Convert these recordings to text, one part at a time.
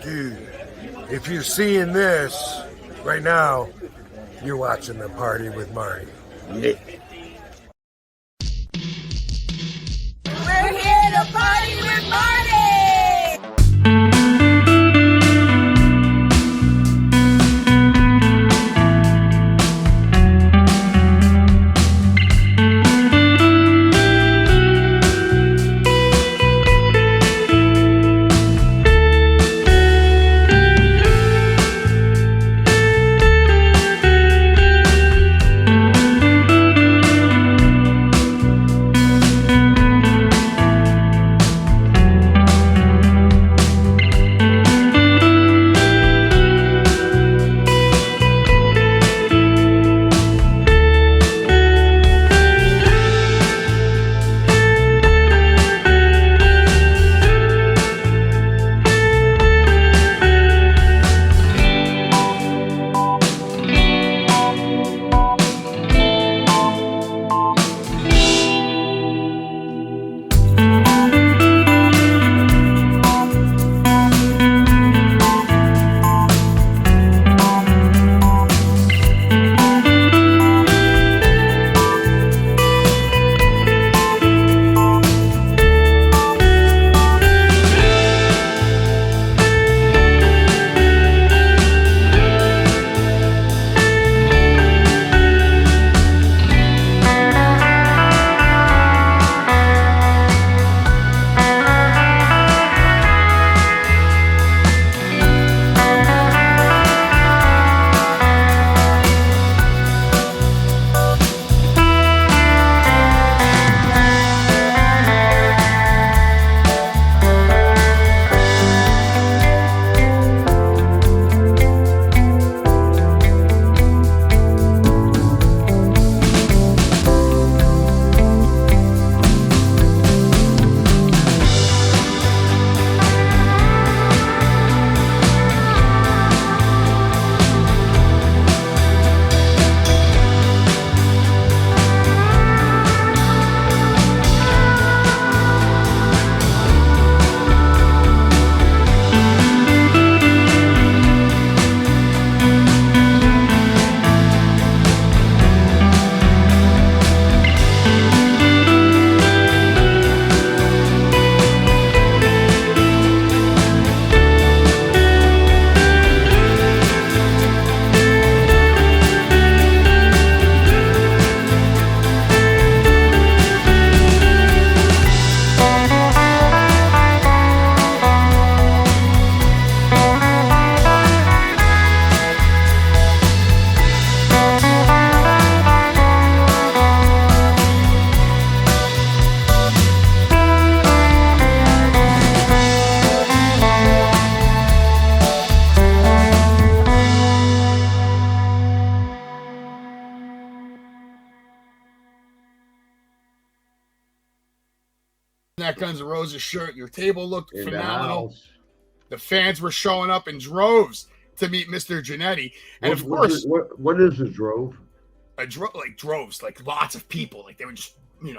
Dude, if you're seeing this right now, you're watching the Party with Marty. Yeah. We're here to party with Marty! That Guns N' Roses shirt. Your table looked phenomenal. The fans were showing up in droves to meet Mr. Jannetty. And of course, what is a drove? Like droves, like lots of people. Like they were just,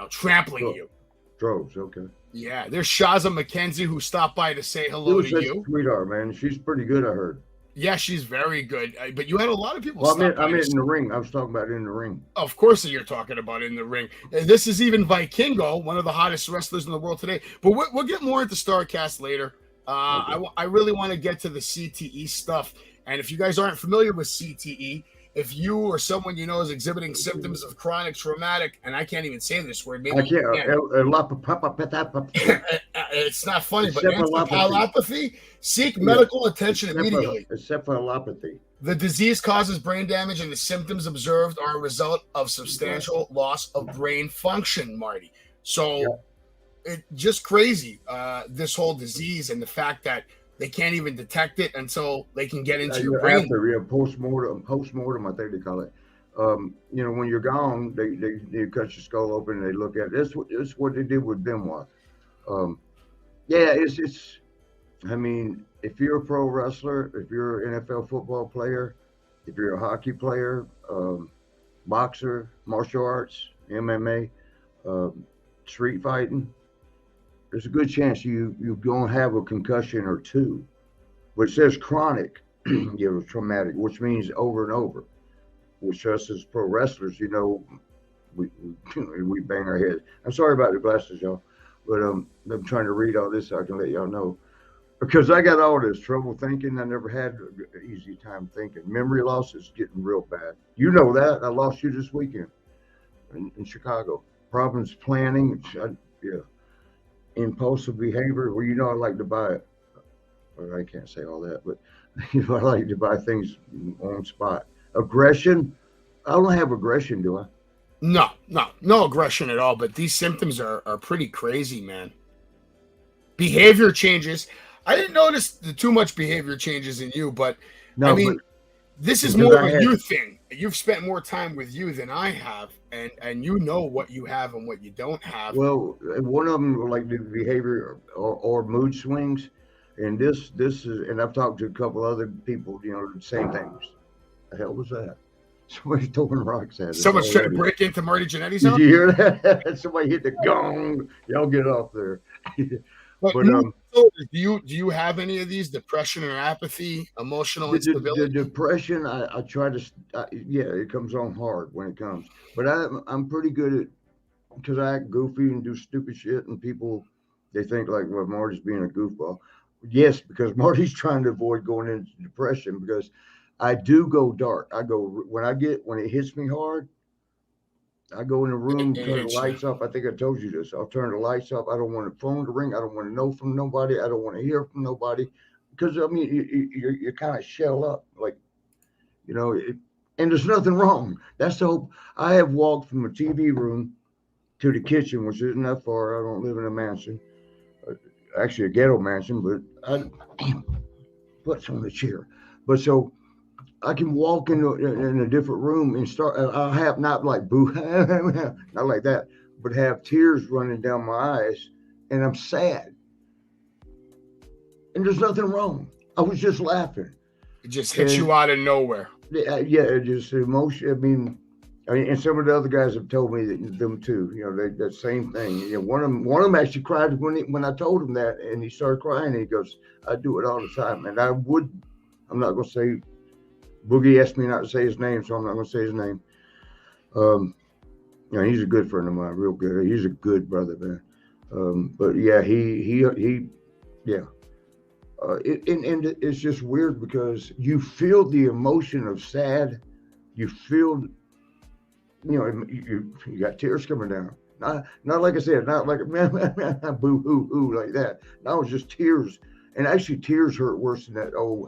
trampling you. Droves, okay. Yeah, there's Shaza McKenzie who stopped by to say hello to you. Sweetheart, man. She's pretty good, I heard. Yeah, she's very good. But you had a lot of people. Well, I meant in the ring. I was talking about in the ring. Of course, you're talking about in the ring. This is even Vikingo, one of the hottest wrestlers in the world today. But we'll get more into Starcast later. Okay. I really want to get to the CTE stuff. And if you guys aren't familiar with CTE, if you or someone you know is exhibiting symptoms of chronic traumatic, and I can't even say this word, maybe I can't. It's not funny, but encephalopathy, seek medical attention immediately. Encephalopathy. The disease causes brain damage, and the symptoms observed are a result of substantial loss of brain function, Marty. So it's just crazy, this whole disease and the fact that they can't even detect it until they can get into your brain. Postmortem, I think they call it. When you're gone, they cut your skull open and they look at it. This is what they did with Benoit. It's. I mean, if you're a pro wrestler, if you're an NFL football player, if you're a hockey player, boxer, martial arts, MMA, street fighting, there's a good chance you're going to have a concussion or two But it says chronic, traumatic, which means over and over. Which us as pro wrestlers, we bang our heads. I'm sorry about the glasses, y'all, but I'm trying to read all this so I can let y'all know. Because I got all this trouble thinking. I never had an easy time thinking. Memory loss is getting real bad. You know that. I lost you this weekend in Chicago. Problems planning. Impulsive behavior. Well, I like to buy it. Well, I can't say all that, but I like to buy things on spot. Aggression. I don't have aggression, do I? No aggression at all. But these symptoms are pretty crazy, man. Behavior changes. I didn't notice too much behavior changes in you, but this is more of a you thing. You've spent more time with you than I have, and you know what you have and what you don't have. Well, one of them like the behavior or mood swings, and this is, and I've talked to a couple other people, the same things. The hell was that? Somebody's throwing rocks at us. Someone's trying to break into Marty Jannetty's house? Did you hear that? Somebody hit the gong. Y'all get off there. But do you have any of these? Depression or apathy, emotional instability? The depression, I try to, it comes on hard when it comes. But I'm pretty good at, because I act goofy and do stupid shit, and people, they think like, well, Marty's being a goofball. Yes, because Marty's trying to avoid going into depression, because I do go dark. When it hits me hard, I go in the room, turn the lights off. I think I told you this. I'll turn the lights off. I don't want the phone to ring. I don't want to know from nobody. I don't want to hear from nobody. Because, you kind of shell up. Like, and there's nothing wrong. That's the hope. I have walked from a TV room to the kitchen, which isn't that far. I don't live in a mansion. Actually, a ghetto mansion, but I put on the chair. But so I can walk in a different room and start. I have not like boo, not like that, but have tears running down my eyes, and I'm sad. And there's nothing wrong. I was just laughing. It just hits you out of nowhere. Yeah, it just emotion. I mean, and some of the other guys have told me them too. That same thing. One of them actually cried when I told him that, and he started crying. And he goes, "I do it all the time," and I'm not going to say. Boogie asked me not to say his name, so I'm not going to say his name. He's a good friend of mine, real good. He's a good brother, man. But yeah, and it's just weird because you feel the emotion of sad. You feel, you got tears coming down. Not like I said, not like boo hoo hoo like that. That was just tears, and actually tears hurt worse than that. Oh,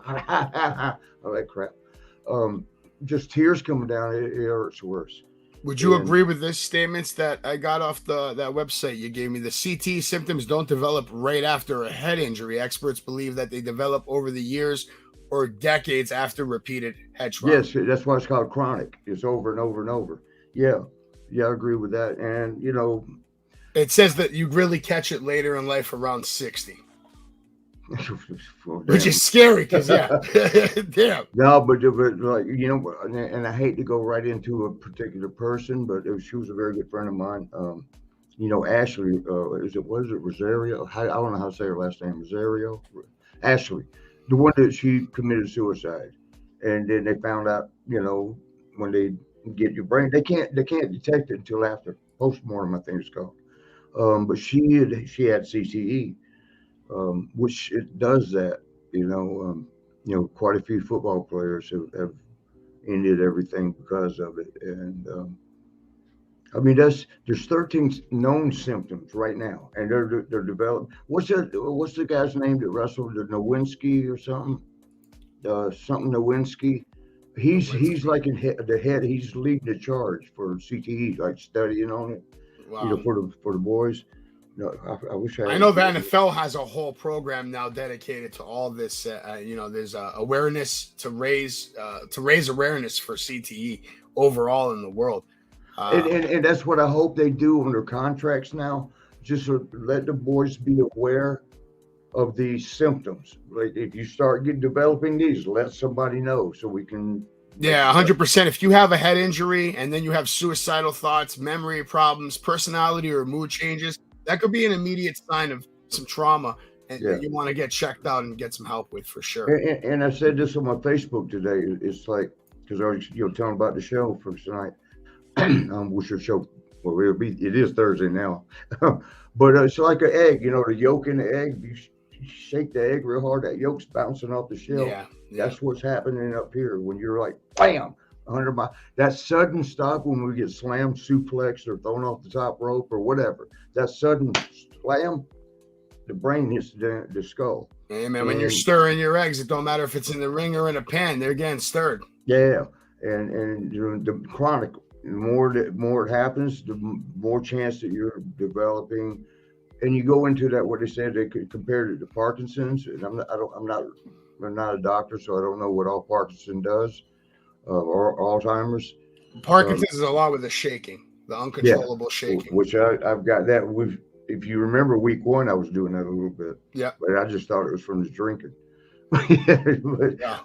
all that crap. Just tears coming down, it hurts worse. Would you agree with this statements that I got off that website you gave me? The CTE symptoms don't develop right after a head injury. Experts believe that they develop over the years or decades after repeated head trauma. Yes, that's why it's called chronic. It's over and over and over. Yeah, I agree with that. And it says that you really catch it later in life, around 60. Which is scary because damn. No, but like and I hate to go right into a particular person, but she was a very good friend of mine. Ashley, was it Rosario? I don't know how to say her last name. Rosario, Ashley, the one that she committed suicide, and then they found out, when they get your brain, they can't detect it until after postmortem, I think it's called. But she had CTE. Which it does that, quite a few football players have ended everything because of it. And there's 13 known symptoms right now, and they're developed. What's the guy's name that wrestled, the Nowinski or something? Something Nowinski. He's like the head. He's leading the charge for CTE, like studying on it. Wow. For the boys. No, I wish I know the NFL has a whole program now dedicated to all this. There's awareness to raise awareness for CTE overall in the world. And that's what I hope they do under contracts now. Just to let the boys be aware of these symptoms. Like if you start developing these, let somebody know so we can. Yeah, 100%. If you have a head injury and then you have suicidal thoughts, memory problems, personality or mood changes, that could be an immediate sign of some trauma. and Yeah. you want to get checked out and get some help with for sure. And I said this on my Facebook today. It's like, because I was telling about the show for tonight. What's your show? Well, it is Thursday now, but it's like an egg. The yolk in the egg. You shake the egg real hard, that yolk's bouncing off the shell. Yeah. That's what's happening up here when you're like, bam, that sudden stop when we get slammed, suplexed, or thrown off the top rope or whatever. That sudden slam, the brain hits the skull. Hey man, when you're stirring your eggs, it don't matter if it's in the ring or in a pan, they're getting stirred. Yeah, and the chronic, the more it happens, the more chance that you're developing. And you go into that, what they said, they could compare it to Parkinson's. And I'm not a doctor, so I don't know what all Parkinson's does, or Alzheimer's. Parkinson's is a lot with the shaking, the uncontrollable shaking. Which I've got that with. If you remember week 1, I was doing that a little bit. Yeah. But I just thought it was from the drinking. Yeah.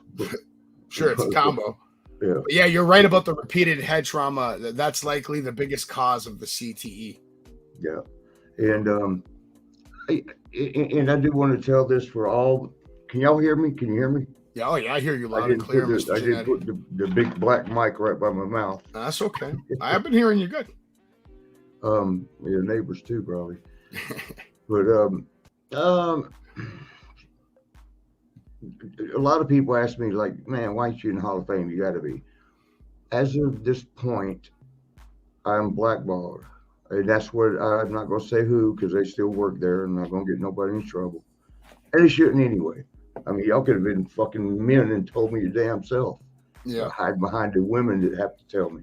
Sure, it's a combo. Yeah. But yeah, you're right about the repeated head trauma. That's likely the biggest cause of the CTE. Yeah. And I do want to tell this for all. Can y'all hear me? Can you hear me? Yeah, I hear you loud and clear, Mr. I didn't put the big black mic right by my mouth. That's okay. I have been hearing you good. Your neighbors too, probably. But a lot of people ask me, like, man, why aren't you in the Hall of Fame? You got to be. As of this point, I'm blackballed. And that's what I'm not going to say who, because they still work there and I'm not going to get nobody in trouble. And they shouldn't anyway. I mean, y'all could have been fucking men and told me your damn self. Yeah. Hide behind the women that have to tell me.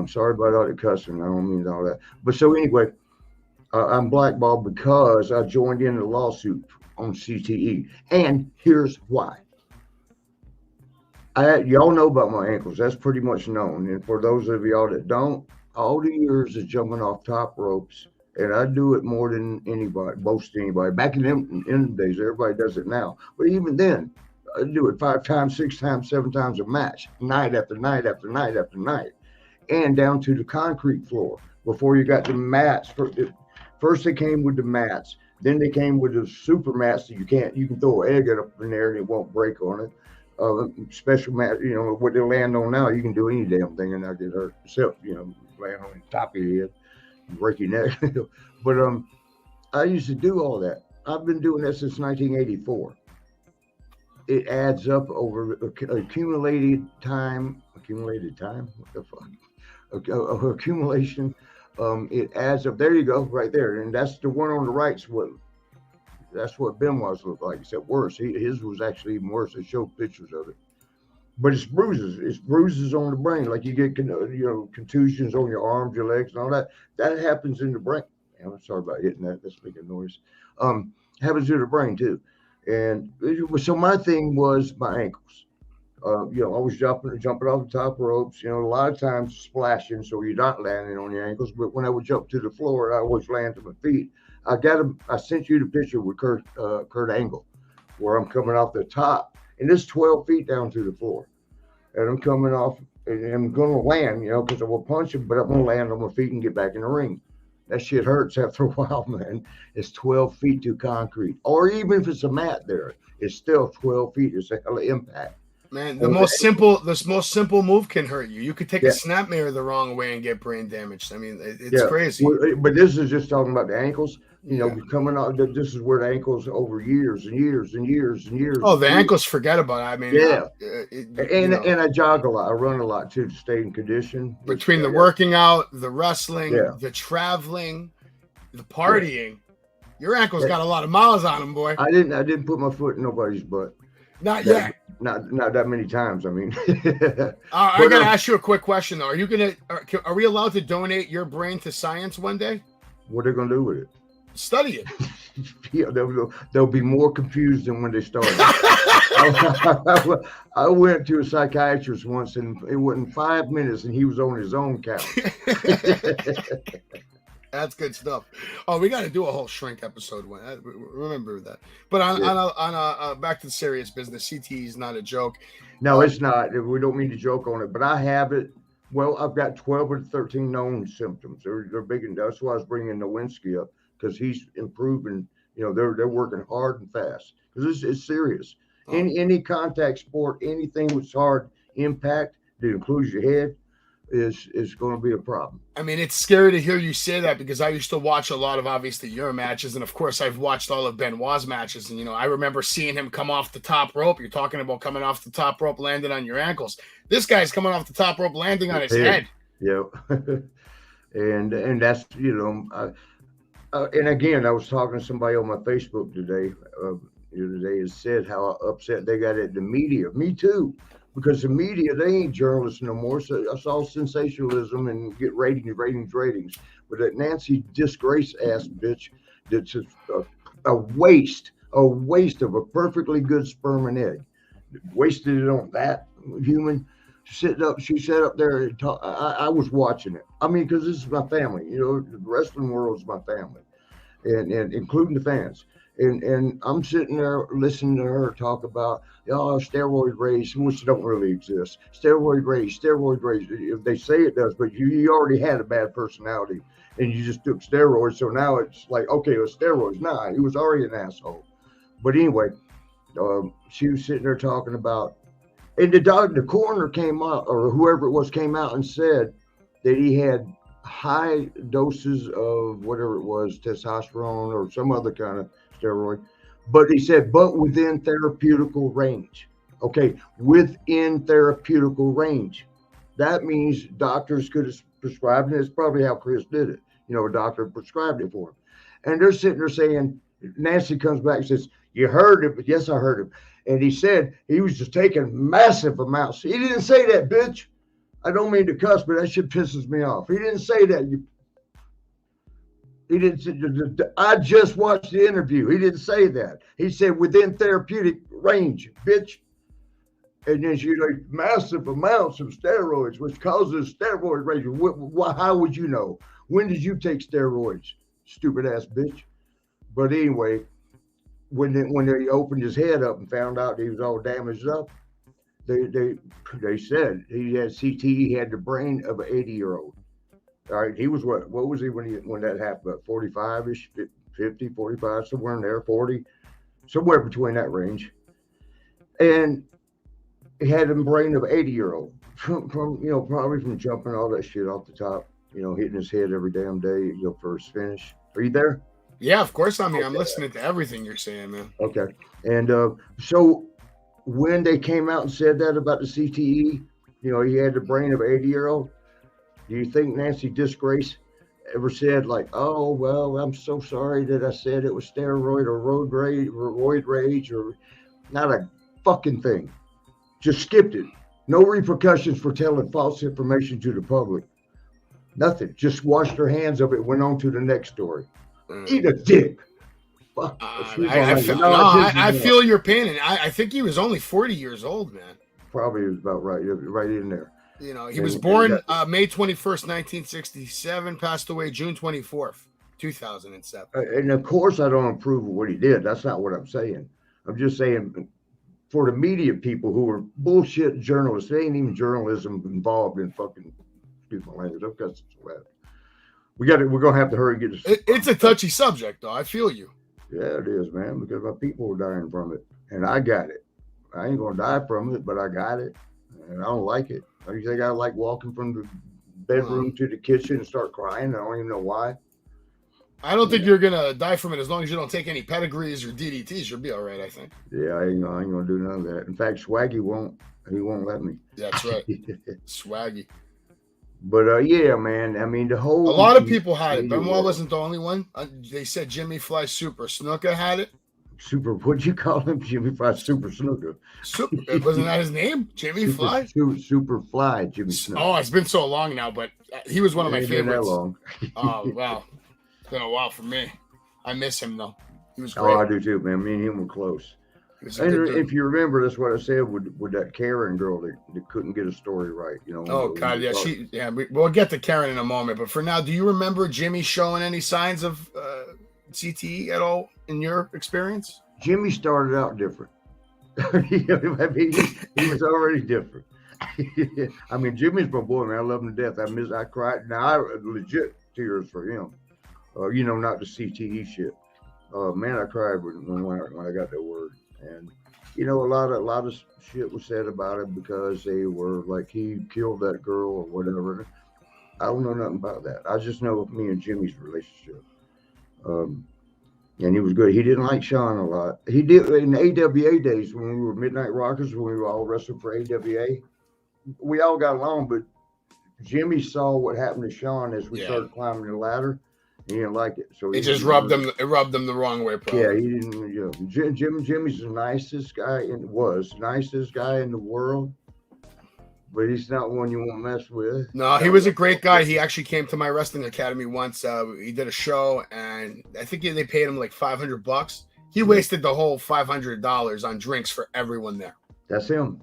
Sorry about all the cussing. I don't mean all that. But so anyway, I'm blackballed because I joined in the lawsuit on CTE. And here's why. Y'all know about my ankles. That's pretty much known. And for those of y'all that don't, all the years of jumping off top ropes, and I do it more than anybody, most anybody. Back in the days, everybody does it now. But even then, I do it 5 times, 6 times, 7 times a match, night after night after night after night, and down to the concrete floor. Before you got the mats, first they came with the mats, then they came with the super mats that you can throw an egg up in there and it won't break on it. Special mat, what they land on now, you can do any damn thing and not get hurt, except land on the top of your head, break your neck. But I used to do all that. I've been doing that since 1984. It adds up over accumulated time. What the fuck? Accumulation. It adds up. There you go, right there. And that's the one on the right's that's what Benoit's looked like, except worse. His was actually even worse. They showed pictures of it. But it's bruises. It's bruises on the brain. Like you get, contusions on your arms, your legs, and all that. That happens in the brain. I'm sorry about hitting that. That's making noise. Happens in the brain too. And so my thing was my ankles. I was jumping off the top ropes. A lot of times splashing, so you're not landing on your ankles. But when I would jump to the floor, I always land to my feet. I sent you the picture with Kurt Angle, where I'm coming off the top, and it's 12 feet down to the floor, and I'm coming off, and I'm gonna land, because I will punch him, but I'm gonna land on my feet and get back in the ring. That shit hurts after a while, man. It's 12 feet to concrete, or even if it's a mat there, it's still 12 feet. It's a hell of impact. Man, the most simple move can hurt you. You could take a snapmare the wrong way and get brain damage. I mean, it's crazy. But this is just talking about the ankles. Coming out. This is where the ankles over years and years and years and years. Oh, the ankles, forget about it. I mean, and I jog a lot. I run a lot too to stay in condition. Between the working out, the wrestling, the traveling, the partying, your ankles got a lot of miles on them, boy. I didn't put my foot in nobody's butt. Not yet. Not that many times. I mean, I gotta ask you a quick question though. Are we allowed to donate your brain to science one day? What are they gonna do with it? Study it. Yeah, they'll be more confused than when they started. I went to a psychiatrist once, and it wasn't 5 minutes, and he was on his own couch. That's good stuff. Oh, we got to do a whole shrink episode. Remember that. But on back to the serious business, CTE is not a joke. No, it's not. We don't mean to joke on it, but I have it. Well, I've got 12 of the 13 known symptoms. They're big, and that's why I was bringing Nowinski up, because he's improving You know, they're working hard and fast because it's serious. Any contact sport, anything with hard impact that includes your head is going to be a problem. I mean, it's scary to hear you say that because I used to watch a lot of obviously your matches, and of course I've watched all of Benoit's matches, and I remember seeing him come off the top rope. You're talking about coming off the top rope, landing on your ankles. This guy's coming off the top rope, landing on his head. Yeah, and that's and again, I was talking to somebody on my Facebook today. Today has said how upset they got at the media. Me too. Because the media, they ain't journalists no more. So it's all sensationalism and get ratings. But that Nancy disgrace ass bitch, that's a waste of a perfectly good sperm and egg. Wasted it on that human. She sat up there and talk. I was watching it. I mean, because this is my family. The wrestling world is my family, and including the fans. And I'm sitting there listening to her talk about steroid rage, which don't really exist. Steroid rage. If they say it does, but you already had a bad personality and you just took steroids. So now it's like, okay, it was steroids. Nah, he was already an asshole. But anyway, she was sitting there talking about, and the coroner came out, or whoever it was came out and said that he had high doses of whatever it was, testosterone or some other kind of steroid, but he said, but within therapeutical range. Okay, within therapeutical range. That means doctors could have prescribed it. It's probably how Chris did it. A doctor prescribed it for him. And they're sitting there saying, Nancy comes back and says, you heard it, but yes, I heard him. And he said he was just taking massive amounts. He didn't say that, bitch. I don't mean to cuss, but that shit pisses me off. He didn't say that. He didn't say, I just watched the interview. He didn't say that. He said within therapeutic range, bitch. And then she's like, massive amounts of steroids, which causes steroid rage. How would you know? When did you take steroids? Stupid ass bitch. But anyway, when they opened his head up and found out he was all damaged up, they said he had CTE. He had the brain of an 80-year-old. All right, he was what was he when that happened? About 45-ish, 50, 45, somewhere in there, 40, somewhere between that range. And he had a brain of an 80-year-old from probably from jumping all that shit off the top, hitting his head every damn day, for his finish. Are you there? Yeah, of course I'm here. I'm listening to everything you're saying, man. Okay. And so when they came out and said that about the CTE, he had the brain of an 80-year-old. Do you think Nancy Disgrace ever said like, oh, well, I'm so sorry that I said it was steroid or roid rage or not a fucking thing. Just skipped it. No repercussions for telling false information to the public. Nothing. Just washed her hands of it, went on to the next story. Eat a dick. Fuck. I feel your pain. And I think he was only 40 years old, man. Probably was about right in there. He was born May 21st, 1967, passed away June 24th, 2007. And of course, I don't approve of what he did. That's not what I'm saying. I'm just saying for the media people who are bullshit journalists, they ain't even journalism involved in fucking stupid language. We're going to have to hurry and get this. It's a touchy subject, though. I feel you. Yeah, it is, man, because my people are dying from it. And I got it. I ain't going to die from it, but I got it. And I don't like it. You think I like walking from the bedroom to the kitchen and start crying? I don't even know why. I don't think you're going to die from it as long as you don't take any pedigrees or DDTs. You'll be all right, I think. Yeah, I ain't going to do none of that. In fact, Swaggy won't let me. That's right. Swaggy. But, yeah, man, I mean, a lot of people had it. Benoit wasn't the only one. They said Jimmy Fly Super. Snuka had it. Super, what'd you call him? Jimmy Fly Super Snuka. Wasn't that his name? Jimmy Fly? Super Fly Jimmy Snuka. Oh, it's been so long now, but he was one of my favorites. That long. Oh, wow. It's been a while for me. I miss him, though. He was great. Oh, I do too, man. Me and him were close. And if you remember, that's what I said with that Karen girl that couldn't get a story right. Oh, God, yeah. We'll get to Karen in a moment. But for now, do you remember Jimmy showing any signs of CTE at all in your experience? Jimmy started out different. He was already different. I mean, Jimmy's my boy, man. I love him to death. I cried. Now, I legit tears for him. Not the CTE shit. Man, I cried when I got that word. And you know, a lot of shit was said about him because they were like he killed that girl or whatever. I don't know nothing about that. I just know me and Jimmy's relationship. And he was good. He didn't like Sean a lot. He did in the AWA days when we were Midnight Rockers, when we were all wrestling for AWA. We all got along, but Jimmy saw what happened to Sean as we started climbing the ladder. He didn't like it, so it just rubbed them. It rubbed them the wrong way. Probably. Yeah, he didn't. You know, Jimmy's the nicest guy nicest guy in the world, but he's not one you want to mess with. No, he was a great guy. He actually came to my wrestling academy once. He did a show, and I think they paid him like $500. He wasted the whole $500 on drinks for everyone there. That's him.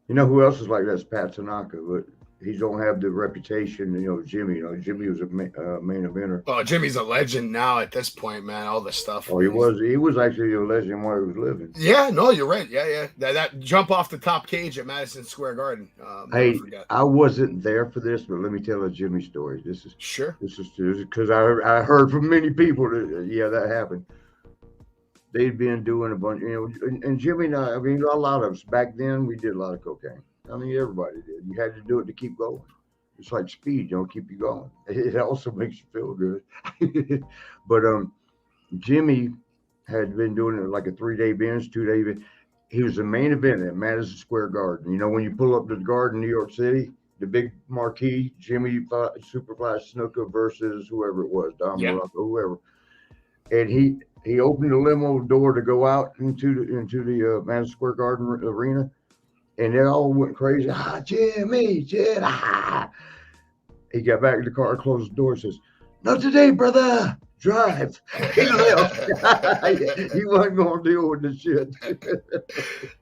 You know who else is like that? That's Pat Tanaka, but he don't have the reputation. You know, Jimmy. You know, Jimmy was a main eventer. Oh, Jimmy's a legend now at this point, man. All this stuff. Oh, he was actually a legend while he was living. Yeah, no, you're right. Yeah. That jump off the top cage at Madison Square Garden. Hey, I wasn't there for this, but let me tell a Jimmy story. This is because I heard from many people that that happened. They'd been doing a bunch, you know, and Jimmy and I mean, a lot of us back then, we did a lot of cocaine. I mean, everybody did. You had to do it to keep going. It's like speed, keep you going. It also makes you feel good. But Jimmy had been doing it like a 3-day binge, 2-day binge. He was the main event at Madison Square Garden. You know, when you pull up to the Garden in New York City, the big marquee, Jimmy Superfly Snuka versus whoever it was, Don Morocco, whoever. And he opened the limo door to go out into the Madison Square Garden arena. And they all went crazy. Jimmy, Jed, He got back in the car, closed the door, says, "Not today, brother. Drive." He left. He wasn't going to deal with the shit.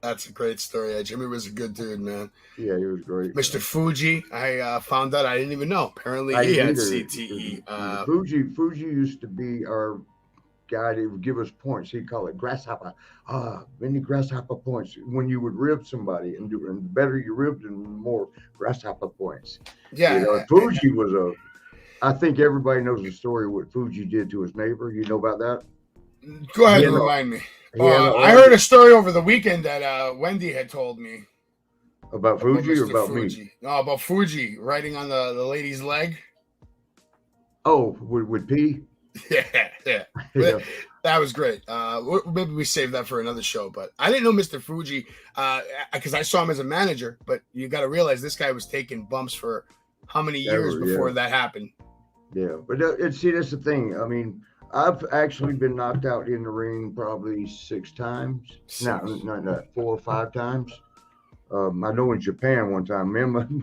That's a great story. Yeah, Jimmy was a good dude, man. Yeah, he was great. Mr. Fuji, I found out. I didn't even know. Apparently, he had CTE. Fuji used to be our guy that would give us points. He'd call it grasshopper. Many grasshopper points. When you would rib somebody, and the better you ribbed, the more grasshopper points. Yeah. You know, Fuji was I think everybody knows the story of what Fuji did to his neighbor. You know about that? Go ahead and remind me. I heard a story over the weekend that Wendy had told me. About Fuji or about Fuji. Me? No, about Fuji riding on the lady's leg. Oh, with P? Yeah. That was great. Maybe we save that for another show, but I didn't know Mr. Fuji because I saw him as a manager, but you got to realize this guy was taking bumps for how many years before that happened? Yeah, but see, that's the thing. I mean, I've actually been knocked out in the ring probably 6 times. Not 4 or 5 times. I know in Japan one time,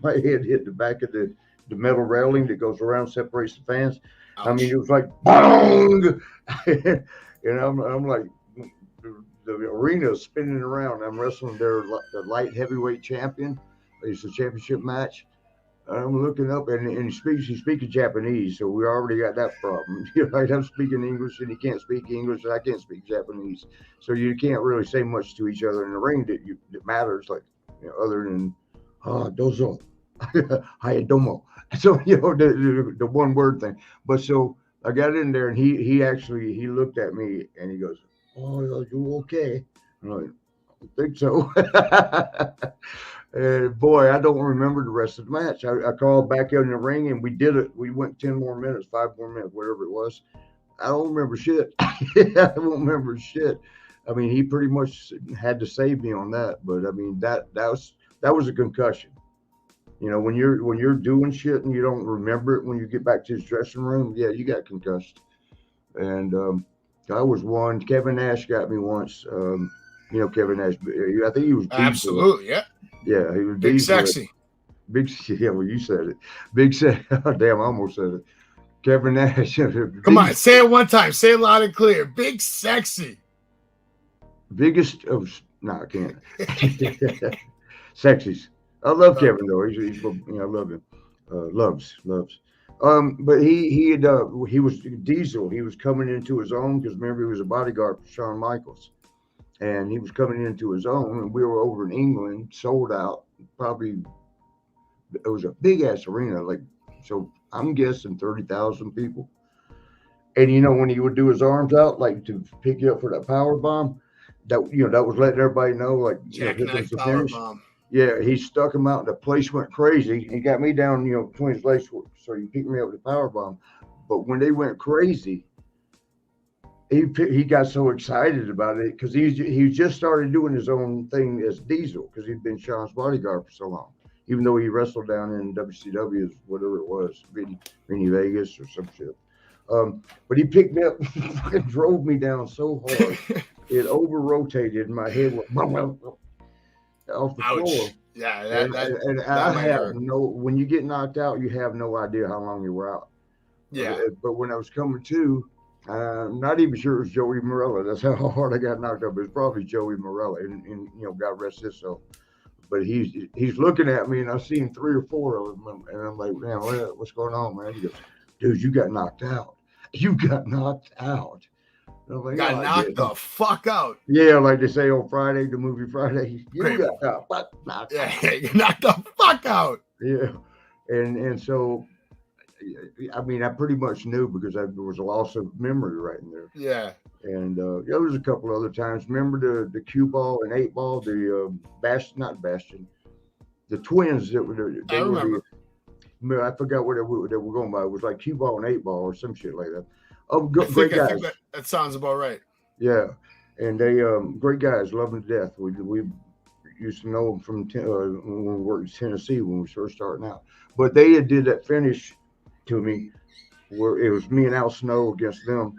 my head hit the back of the metal railing that goes around, separates the fans. Ouch. I mean, it was like, bong! And I'm like, the arena is spinning around. I'm wrestling the light heavyweight champion. It's a championship match. I'm looking up, and he's speaking Japanese, so we already got that problem. I'm speaking English, and he can't speak English, and I can't speak Japanese. So you can't really say much to each other in the ring that matters, like, other than dozo, hayadomo. So the one word thing. But so I got in there, and he looked at me, and he goes, "Oh, are you okay?" I'm like, "I think so." And boy, I don't remember the rest of the match. I called back in the ring, and we did it. We went 10 more minutes, 5 more minutes, whatever it was. I don't remember shit. I don't remember shit. I mean, he pretty much had to save me on that. But I mean, that was a concussion. You know, when you're doing shit and you don't remember it when you get back to the dressing room, yeah, you got concussed. And I was one. Kevin Nash got me once. Kevin Nash. I think he was absolutely, yeah. Yeah, he was big sexy. Yeah, well, you said it. Big sexy. Oh, damn, I almost said it. Kevin Nash. Come on, say it one time. Say it loud and clear. Big sexy. Biggest of I can't. Sexies. I love Kevin though. He's I love him. Loves. But he was Diesel. He was coming into his own because remember he was a bodyguard for Shawn Michaels. And he was coming into his own, and we were over in England, sold out. Probably it was a big ass arena, so I'm guessing 30,000 people. And you know, when he would do his arms out, like to pick you up for that power bomb, that that was letting everybody know, like, Jackknife power bomb. Yeah, he stuck him out, and the place went crazy. He got me down, between his legs, so he picked me up with the power bomb. But when they went crazy, he got so excited about it because he just started doing his own thing as Diesel because he'd been Sean's bodyguard for so long. Even though he wrestled down in WCW, whatever it was, Mini Vegas or some shit. But he picked me up, fucking drove me down so hard, it over rotated, and my head went off the floor. Yeah, and I have when you get knocked out, you have no idea how long you were out. Yeah. But when I was coming to, I'm not even sure it was Joey Morella. That's how hard I got knocked up. It was probably Joey Morella, and God rest his soul. But he's looking at me, and I've seen 3 or 4 of them, and I'm like, man, what's going on, man? He goes, dude, you got knocked out. You got knocked out. Like, got knocked the fuck out. Yeah, like they say on Friday, the movie Friday. You got knocked out. Yeah, you knocked the fuck out. Yeah, and so, I mean, I pretty much knew because there was a loss of memory right in there. Yeah. And there was a couple other times. Remember the cue ball and 8 ball, the not Bastion, the twins that were. I remember. I forgot what they were going by. It was like cue ball and 8 ball or some shit like that. Oh, great guys. I think that sounds about right. Yeah, and they great guys, love them to death. We used to know them from when we worked in Tennessee when we were first starting out. But they did that finish to me where it was me and Al Snow against them.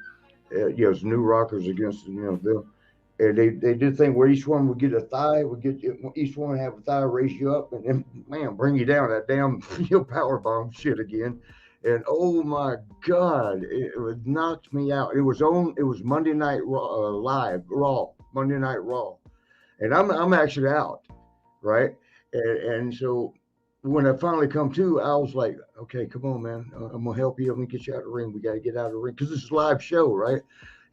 It was New Rockers against them. And they did a thing where each one would get a thigh, each one have a thigh raise you up, and then bring you down that damn power bomb shit again. And oh my God, it knocked me out. It was Monday Night Raw, Monday Night Raw, and I'm actually out, right? And so when I finally come to, I was like, okay, come on, man, I'm gonna help you. I'm gonna get you out of the ring. We got to get out of the ring because this is a live show, right?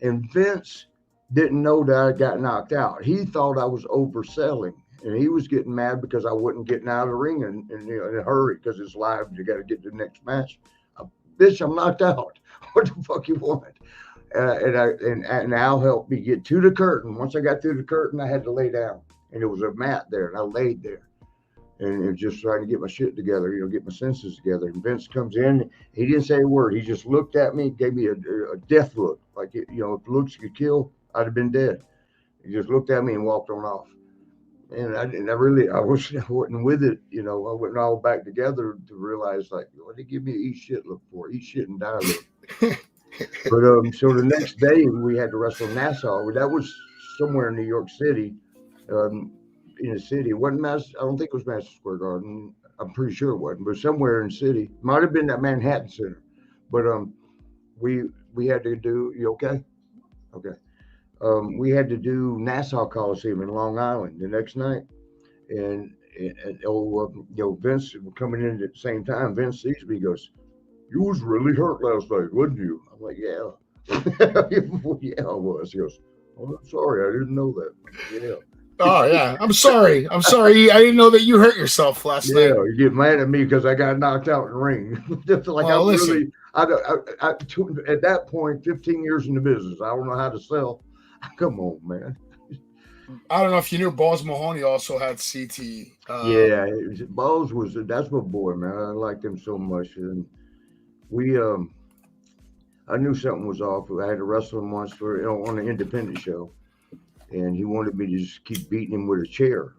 And Vince didn't know that I got knocked out. He thought I was overselling, and he was getting mad because I wasn't getting out of the ring in a hurry because it's live. You got to get to the next match. Bitch, I'm knocked out. What the fuck you want? And Al helped me get to the curtain. Once I got through the curtain, I had to lay down, and there was a mat there, and I laid there, and it was just trying to get my shit together, get my senses together. And Vince comes in. He didn't say a word. He just looked at me, gave me a death look, like if looks could kill, I'd have been dead. He just looked at me and walked on off. And I wasn't with it, I went all back together to realize, like, what they give me eat shit look for? Eat shit and die look. But so the next day we had to wrestle in Nassau. That was somewhere in New York City, in the city. It wasn't I don't think it was Madison Square Garden. I'm pretty sure it wasn't, but somewhere in the city. Might have been that Manhattan Center. But we had to do. You okay? Okay. We had to do Nassau Coliseum in Long Island the next night, and Vince coming in at the same time. Vince sees me, goes, "You was really hurt last night, wasn't you?" I'm like, "Yeah." Yeah, I was. He goes, "Oh, I'm sorry, I didn't know that." Yeah. Oh yeah, I'm sorry. I didn't know that you hurt yourself last night. Yeah, you get mad at me because I got knocked out in the ring. Like, well, listen. I at that point, 15 years in the business, I don't know how to sell. Come on, man. I don't know if you knew Balls Mahoney also had CTE. Yeah, Balls that's my boy, man. I liked him so much. And I knew something was off. I had to wrestle him once on an independent show. And he wanted me to just keep beating him with a chair,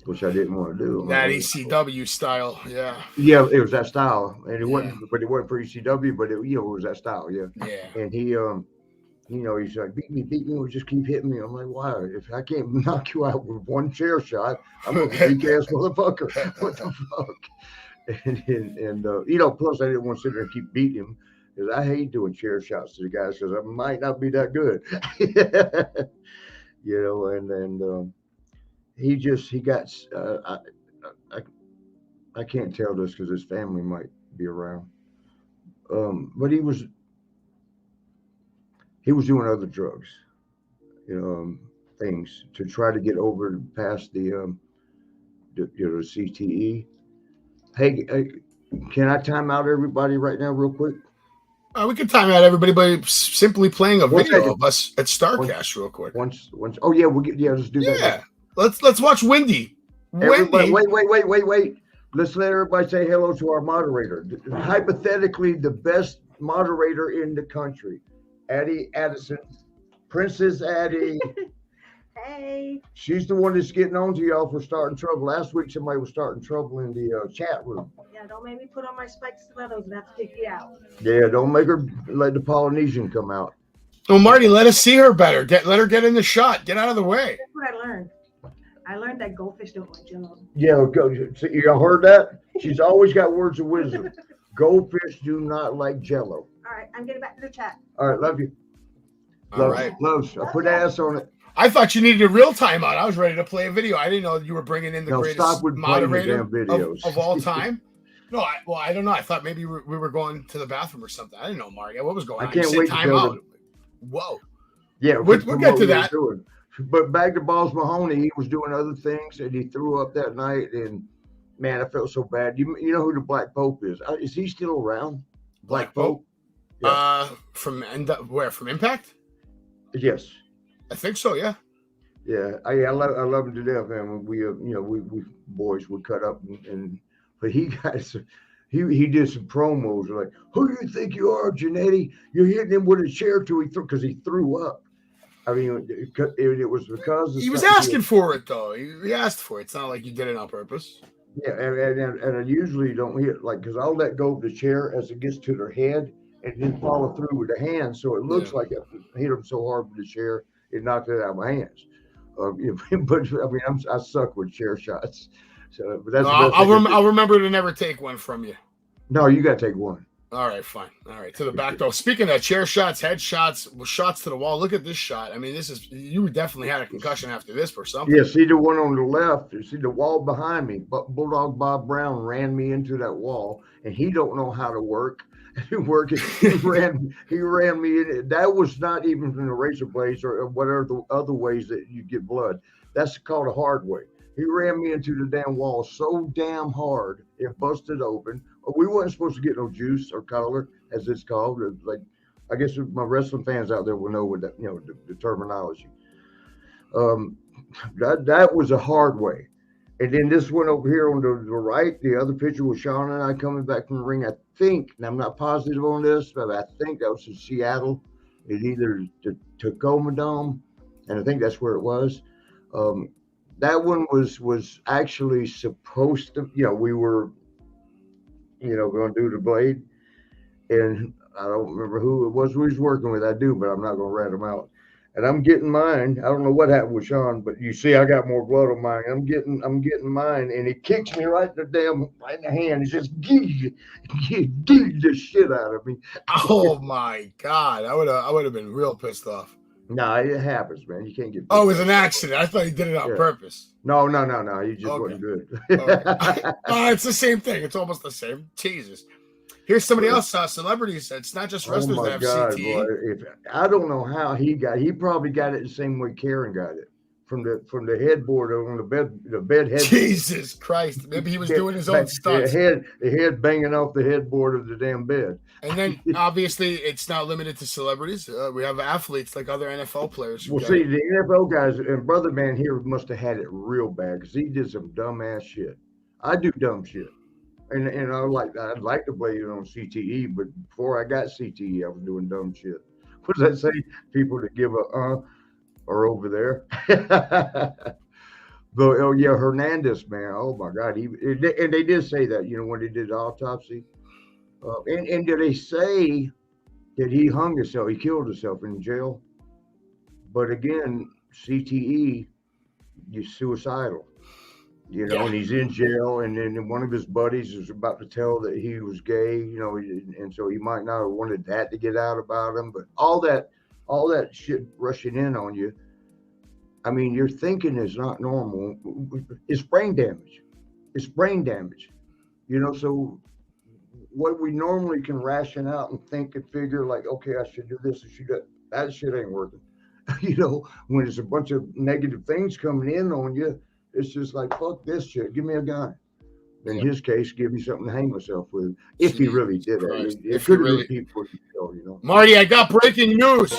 which I didn't want to do. That ECW style, yeah. Yeah, it was that style. And it wasn't for ECW, but it was that style, yeah. Yeah. And he he's like, beat me, or just keep hitting me. I'm like, why? If I can't knock you out with one chair shot, I'm a big ass motherfucker. What the fuck? And plus I didn't want to sit there and keep beating him because I hate doing chair shots to the guys because I might not be that good. And he got, I can't tell this because his family might be around. But he was doing other drugs, things to try to get over past the CTE. Hey, can I time out everybody right now real quick? We could time out everybody by simply playing a One video second. of us at Starcast real quick. Once. Oh yeah, let's do that. Yeah, let's watch Wendy. Everybody, Wendy. wait. Let's let everybody say hello to our moderator. Hypothetically, the best moderator in the country, Addie Addison, Princess Addie. Hey. She's the one that's getting on to y'all for starting trouble. Last week, somebody was starting trouble in the chat room. Yeah, don't make me put on my spiked stilettos and have to take you out. Yeah, don't make her let the Polynesian come out. Oh, Marty, let us see her better. Let her get in the shot. Get out of the way. That's what I learned. I learned that goldfish don't like jello. Yeah, see, y'all heard that? She's always got words of wisdom. Goldfish do not like Jello. All right, I'm getting back to the chat. All right, love you. All right. Loves. I put ass on it. I thought you needed a real timeout. I was ready to play a video. I didn't know you were bringing in the greatest moderator of all time. No, I don't know. I thought maybe we were going to the bathroom or something. I didn't know, Marty. What was going on? I can't wait time out. Whoa. Yeah, we'll get to that. But back to Balls Mahoney, he was doing other things, and he threw up that night. And man, I felt so bad. You know who the Black Pope is? Is he still around? Black Pope? Yeah. From where? From Impact? Yes. I think so. Yeah. Yeah, I love him to death, man. We boys would cut up, but he did some promos like, "Who do you think you are, Jannetty? You're hitting him with a chair because he threw up." I mean, it was because he was asking for it though. He asked for it. It's not like you did it on purpose. Yeah, and I usually don't hit because I'll let go of the chair as it gets to their head and then follow through with the hands, so it looks like I hit them so hard with the chair it knocked it out of my hands. But I mean, I suck with chair shots. So, but that's I'll remember to never take one from you. No, you got to take one. All right, fine. All right, to the back door. Speaking of chair shots, head shots, shots to the wall. Look at this shot. I mean, you definitely had a concussion after this or something. Yeah, see the one on the left. You see the wall behind me. But Bulldog Bob Brown ran me into that wall, and he don't know how to work. He ran me in. That was not even from the razor blades or whatever the other ways that you get blood. That's called a hard way. He ran me into the damn wall so damn hard it busted open. We weren't supposed to get no juice or color, as it's called. Like, I guess my wrestling fans out there will know what that, the terminology. That was a hard way. And then this one over here on the right, the other picture was Sean and I coming back from the ring. I think, and I'm not positive on this, but I think that was in Seattle. It either the Tacoma Dome, and I think that's where it was. That one was actually supposed to, we were, going to do the blade. And I don't remember who it was we was working with. I do, but I'm not going to rat them out. And I'm getting mine. I don't know what happened with Sean, but you see, I got more blood on mine. I'm getting mine, and he kicks me right in the hand. He says, "Gee, the shit out of me." Oh my God, I would have been real pissed off. No, it happens, man. You can't get. Oh, it was an accident. I thought he did it on purpose. No. You just wasn't good. Okay. It's the same thing. It's almost the same. Jesus. Here's somebody else, celebrities. It's not just wrestlers that have CTE. Boy. I don't know how he probably got it the same way Karen got it from the headboard on the bed head. Jesus Christ. Maybe he was doing his own stunts. The head banging off the headboard of the damn bed. And then obviously it's not limited to celebrities. We have athletes like other NFL players. Well, see, the NFL guys and Brother Man here must have had it real bad because he did some dumb ass shit. I do dumb shit. And I'd like to blame it on CTE, but before I got CTE, I was doing dumb shit. What does that say? People that give are over there. But Hernandez, man. Oh my God. And they did say that, when they did the autopsy. And did they say that he hung himself? He killed himself in jail. But again, CTE, you're suicidal. And he's in jail, and then one of his buddies is about to tell that he was gay, and so he might not have wanted that to get out about him. But all that shit rushing in on you, I mean, your thinking is not normal. It's brain damage. So what we normally can ration out and think and figure like, okay, I should do this, I should do that shit ain't working. When there's a bunch of negative things coming in on you, it's just like, fuck this shit. Give me a gun. in his case, give me something to hang myself with. If he really did it. It If could he have really- been people, you know. Marty, I got breaking news.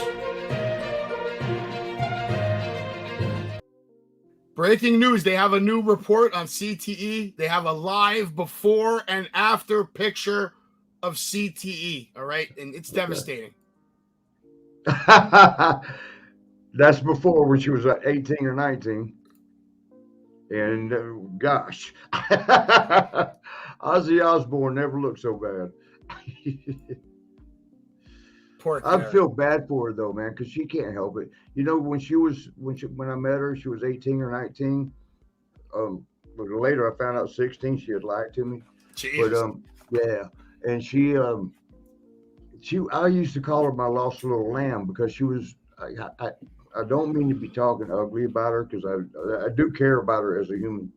Breaking news. They have a new report on CTE. They have a live before and after picture of CTE. All right. And it's devastating. That's before when she was 18 or 19. And gosh, Ozzy Osbourne never looked so bad. Poor I Karen. feel bad for her though, man, because she can't help it. You know, when I met her, she was 18 or 19. But later I found out 16. She had lied to me. Jesus. But yeah, and she I used to call her my lost little lamb because she was. I don't mean to be talking ugly about her because I do care about her as a human.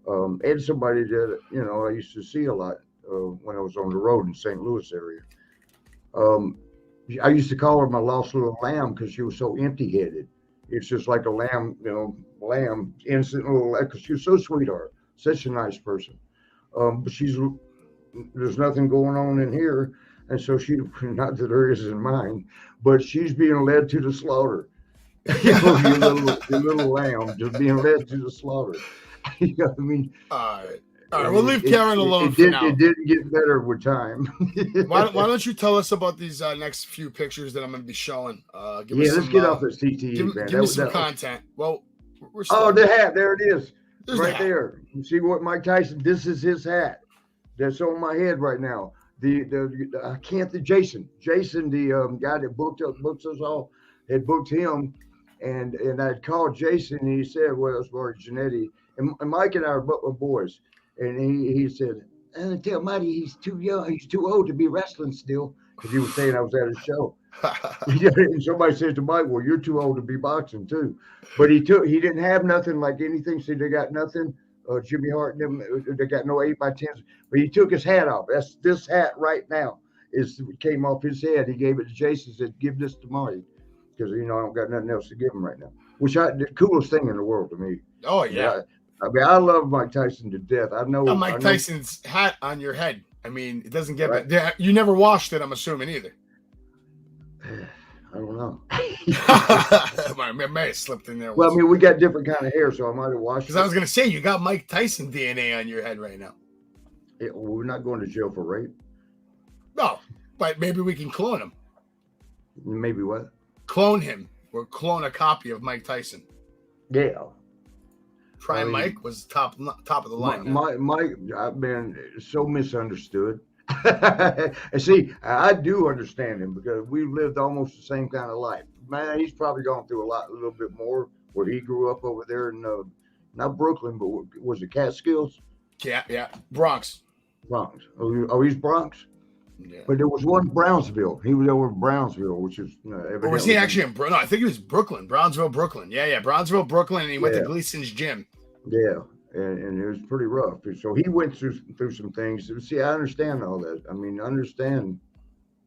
And somebody that I used to see a lot when I was on the road in St. Louis area. I used to call her my lost little lamb because she was so empty-headed. It's just like a lamb, lamb, innocent little. Because she was so sweetheart, such a nice person. But there's nothing going on in here, and so she, not that there is in mine, but she's being led to the slaughter. Your little lamb just being led to the slaughter. You know what I mean? All right, we'll leave Karen alone for now. It didn't get better with time. Why don't you tell us about these next few pictures that I'm going to be showing? Let's get off this CTE, man. Give me some content. Well, we're the hat. There it is. There's right there. You see what Mike Tyson, this is his hat. That's on my head right now. Jason, the guy that booked us all, had booked him. And I'd called Jason and he said, well, as far as Jannetty, and Mike and I are boys. And he said, tell Marty he's too young, he's too old to be wrestling still. Because he was saying I was at a show. And somebody said to Mike, well, you're too old to be boxing too. But he didn't have nothing like anything. So they got nothing. Jimmy Hart and them, they got no 8x10s. But he took his hat off. That's this hat right now. Came off his head. He gave it to Jason, said, give this to Marty. Because I don't got nothing else to give him right now. The coolest thing in the world to me. Oh yeah. I mean, I love Mike Tyson to death. I know Mike Tyson's hat on your head. I mean, it doesn't get right. You never washed it, I'm assuming either. I don't know. I may have slipped in there. Well, I mean, we got different kind of hair, so I might have washed it. Because I was gonna say you got Mike Tyson DNA on your head right now. Yeah, well, we're not going to jail for rape. No, but maybe we can clone him. Maybe what? Clone him or clone a copy of Mike Tyson. Yeah. Mike was top of the line. Mike, I've been so misunderstood. And see, I do understand him because we've lived almost the same kind of life. Man, he's probably gone through a little bit more where he grew up over there in not Brooklyn, but was it Catskills? Yeah, Bronx. Oh, he's Bronx. Yeah. But there was one Brownsville. He was over in Brownsville, which is. Or was he actually in Brooklyn? No, I think he was Brooklyn, Brownsville, Brooklyn. Yeah, Brownsville, Brooklyn, and he went to Gleason's gym. Yeah, and it was pretty rough. So he went through some things. See, I understand all that. I mean, understand.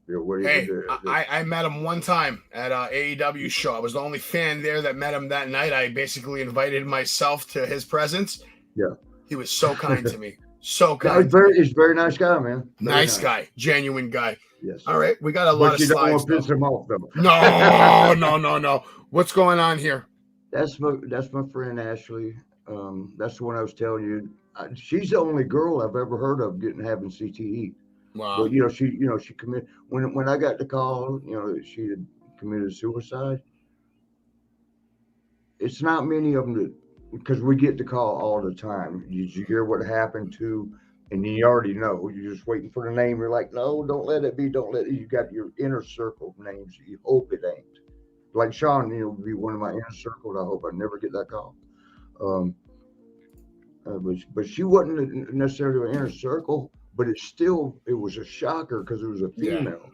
What he did. I met him one time at an AEW show. I was the only fan there that met him that night. I basically invited myself to his presence. Yeah, he was so kind to me. So kind. He's a very nice guy, man. Nice guy, genuine guy. Yes. All right, we got a lot of slides. But you don't want to piss him off, though. No. What's going on here? That's my friend Ashley. That's the one I was telling you. She's the only girl I've ever heard of having CTE. Wow. But she committed when I got the call. She had committed suicide. It's not many of them that. Because we get the call all the time. You hear what happened to, and you already know. You're just waiting for the name. You're like, no, don't let it be. Don't let it. You got your inner circle of names. You hope it ain't. Like Sean, would be one of my inner circle. I hope I never get that call. But she wasn't necessarily an inner circle. But it was a shocker because it was a female.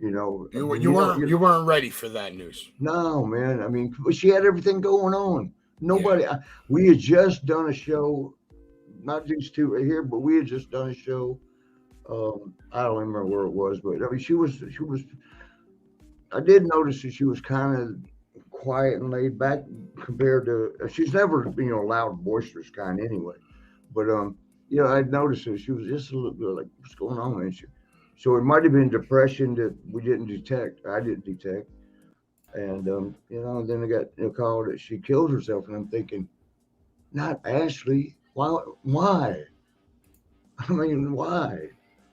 Yeah. You weren't ready for that news. No, man. I mean, she had everything going on. Nobody. Yeah. We had just done a show, not these two right here, but we had just done a show. I don't remember where it was, but I mean, she was. I did notice that she was kind of quiet and laid back compared to. She's never, loud, boisterous kind anyway. But I noticed it. She was just a little bit like, what's going on? And so it might have been depression that we didn't detect. I didn't detect. And, then I got a call that she killed herself. And I'm thinking, not Ashley. Why? I mean, why?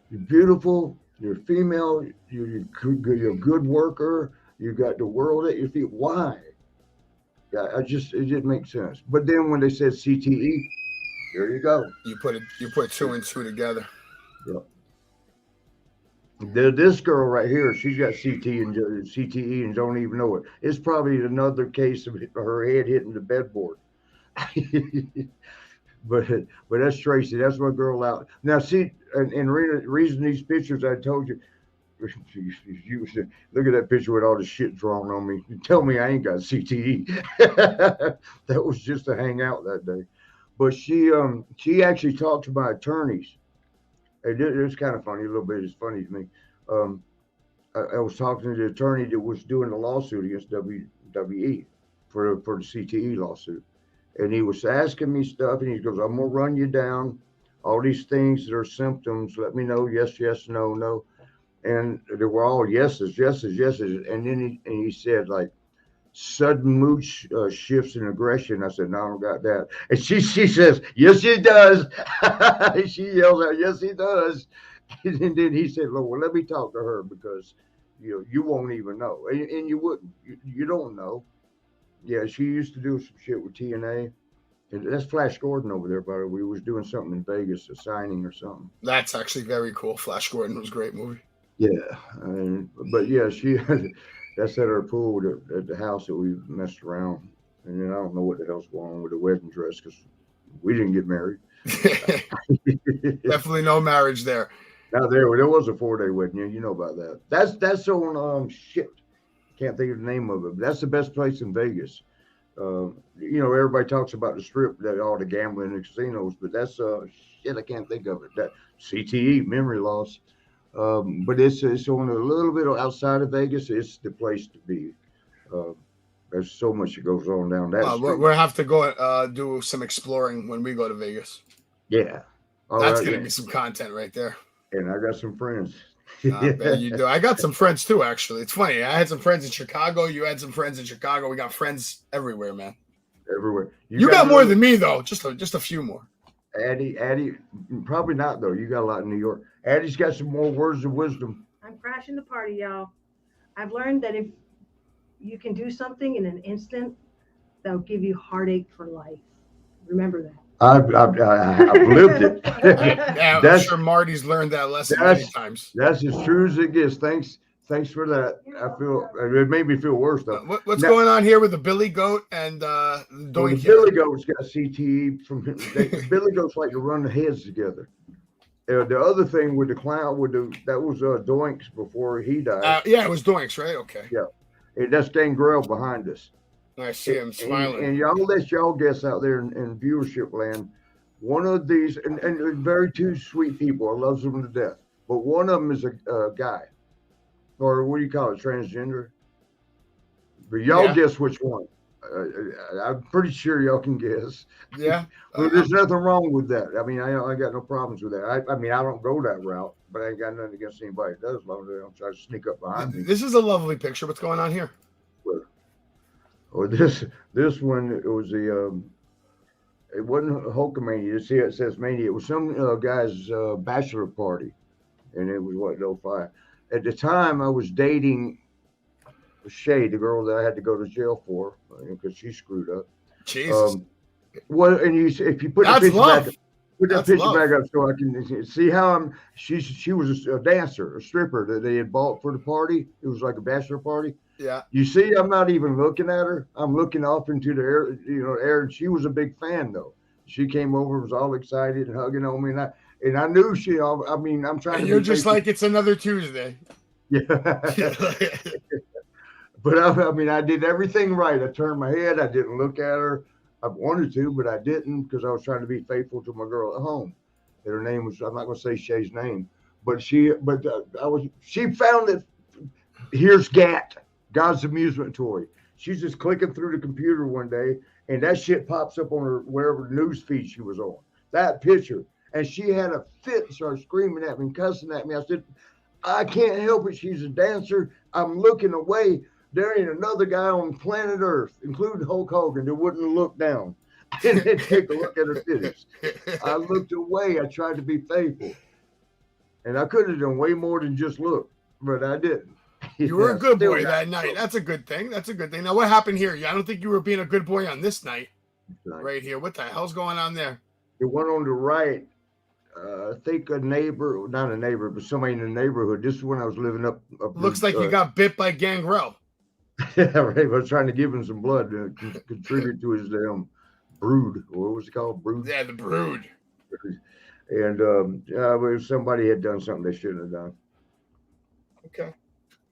You're beautiful. You're female. You're a good worker. You got the world at your feet. Why? It didn't make sense. But then when they said CTE, there you go. You put two and two together. Yep. This girl right here, she's got CTE and don't even know it. It's probably another case of her head hitting the bedboard. but that's Tracy. That's my girl out. Now, see, and reason these pictures I told you, you look at that picture with all the shit drawn on me. You tell me I ain't got CTE. That was just to hang out that day. But she actually talked to my attorneys. It was kind of funny, a little bit. It's funny to me. I was talking to the attorney that was doing the lawsuit against WWE for the CTE lawsuit. And he was asking me stuff, and he goes, I'm going to run you down all these things that are symptoms. Let me know, yes, yes, no, no. And they were all yeses, yeses, yeses. And then he said, like, sudden mood shifts and aggression. I said, no, I don't got that. And she says, yes, he does. She yells out, yes, he does. And then he said, well, let me talk to her because, you won't even know. And you wouldn't. You don't know. Yeah, she used to do some shit with TNA. And that's Flash Gordon over there, by the way. We was doing something in Vegas, a signing or something. That's actually very cool. Flash Gordon was a great movie. Yeah. But yeah, that's at our pool at the house that we messed around. And then I don't know what the hell's going on with the wedding dress because we didn't get married. Definitely no marriage there. Now there was a 4-day wedding. You know about that. That's on shit. Can't think of the name of it. But that's the best place in Vegas. Everybody talks about the Strip, that all the gambling and casinos, but that's shit. I can't think of it. That CTE, memory loss. But it's on a little bit outside of Vegas. It's the place to be. There's so much that goes on down that street. We'll have to go do some exploring when we go to Vegas. Yeah. That's going to be some content right there. And I got some friends. I bet you do. I got some friends too, actually. It's funny. I had some friends in Chicago. You had some friends in Chicago. We got friends everywhere, man. Everywhere. You got more than me, though. Just a few more. Addie, probably not, though. You got a lot in New York. Addie's got some more words of wisdom. I'm crashing the party, y'all. I've learned that if you can do something in an instant, that'll give you heartache for life. Remember that. I've lived it. Yeah, I'm sure Marty's learned that lesson many times. That's as true as it gets. Thanks for that. It made me feel worse though. What's going on here with the Billy Goat and Doink? Billy Goat's got CTE from Billy Goat's like to run the heads together. The other thing with the clown that was Doinks before he died. Yeah, it was Doinks, right? Okay. Yeah, and that's Gangrel behind us. I see him smiling. And y'all let y'all guess out there in viewership land. One of these, and very two sweet people. I love them to death. But one of them is a guy, or what do you call it, transgender? But y'all guess which one. I'm pretty sure y'all can guess. Yeah. Well, there's nothing wrong with that. I mean, I got no problems with that. I mean, I don't go that route, but I ain't got nothing against anybody that does. As long as they don't try to sneak up behind me. This is a lovely picture. What's going on here? Or this one, it was it wasn't Hulkamania. See, it says Mania. It was some guy's bachelor party, and it was in 05. At the time, I was dating Shay, the girl that I had to go to jail for because she screwed up. Jesus. If you put That's the picture love. back, put that picture back up so I can see how she was a dancer, a stripper that they had bought for the party. It was like a bachelor party. Yeah. You see, I'm not even looking at her. I'm looking off into the air. And she was a big fan though. She came over, was all excited and hugging on me, and I knew she. I mean, I'm trying. And you're just like it's another Tuesday. Yeah. But I mean, I did everything right. I turned my head. I didn't look at her. I wanted to, but I didn't because I was trying to be faithful to my girl at home. And her name was, I'm not going to say Shay's name, but she found that here's God's amusement toy. She's just clicking through the computer one day and that shit pops up on her, wherever news feed she was on. That picture. And she had a fit and started screaming at me and cussing at me. I said, I can't help it. She's a dancer. I'm looking away. There ain't another guy on planet Earth, including Hulk Hogan, that wouldn't look down and then take a look at her titties. I looked away. I tried to be faithful. And I could have done way more than just look, but I didn't. You were a good boy that night. That's a good thing. That's a good thing. Now, what happened here? I don't think you were being a good boy on this night right here. What the hell's going on there? The one on the right, I think a neighbor, not a neighbor, but somebody in the neighborhood. This is when I was living up. Looks like you got bit by gangrel. Yeah, right. I was trying to give him some blood to contribute to his brood. What was it called? Brood? Yeah, the brood. And somebody had done something they shouldn't have done. Okay.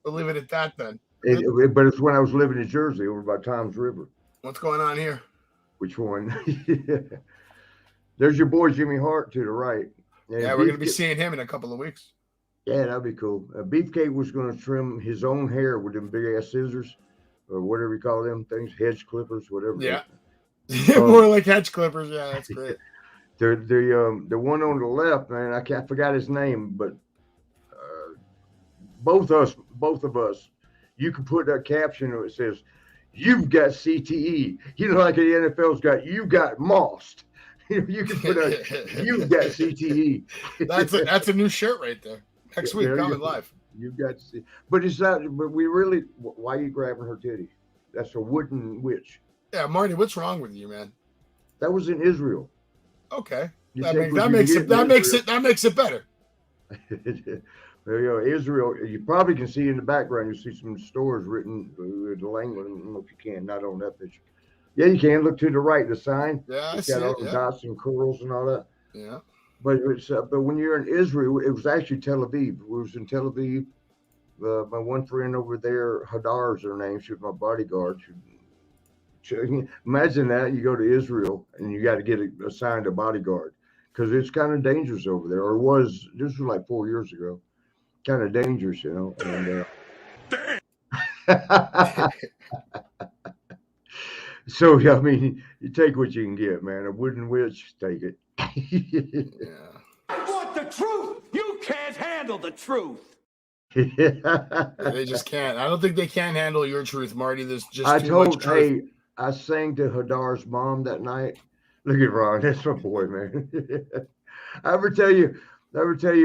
We'll leave it at that then. But it's when I was living in Jersey over by Tom's River. What's going on here? Which one? There's your boy Jimmy Hart to the right. And yeah, we're going to be seeing him in a couple of weeks. Yeah, that'd be cool. Beefcake was going to trim his own hair with them big ass scissors, or whatever you call them things, hedge clippers, whatever. Yeah, more like hedge clippers. Yeah, that's great. The one on the left, man, I forgot his name, but both of us, you can put that caption that says, "You've got CTE." You know, like the NFL's got, "You got mossed." You can put "You've got CTE." That's a new shirt right there. Next week, coming live. You've got to see, but it's not. But we really, why are you grabbing her titty? That's a wooden witch. Yeah, Marty, what's wrong with you, man? That was in Israel. Okay, that makes it better. Israel. You probably can see in the background. You see some stores written the language. I don't know if you can. Not on that picture. Yeah, you can. Look to the right. The sign. Yeah, I it's see got all it, the dots and curls and all that. Yeah. But but when you're in Israel, it was actually Tel Aviv. We was in Tel Aviv. My one friend over there, Hadar's her name. She was my bodyguard. Imagine that you go to Israel and you got to get assigned a bodyguard because it's kind of dangerous over there. Or it was. This was like 4 years ago. Kind of dangerous, you know. And, so I mean, you take what you can get, man. A wooden witch, take it. Yeah. I want the truth. You can't handle the truth. They just can't. I don't think they can handle your truth, Marty. There's just too much truth. Hey, I sang to Hadar's mom that night. Look at Ron. That's my boy, man. I ever tell you,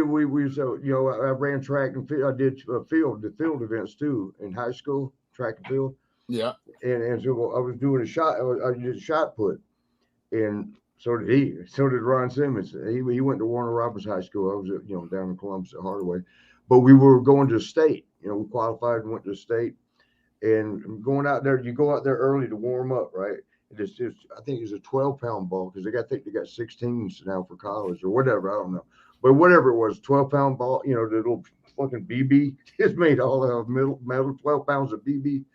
we so I ran track and field. I did the field events too in high school, track and field. Yeah. And so I was doing a shot. I did a shot put, and so did he. So did Ron Simmons. He went to Warner Robins High School. I was down in Columbus at Hardaway, but we were going to state. We qualified and went to state, and going out there. You go out there early to warm up, right? It's I think it's a 12-pound ball because they got 16s now for college or whatever. I don't know, but whatever it was, 12-pound ball. The little fucking BB is made all out of metal 12 pounds of BB.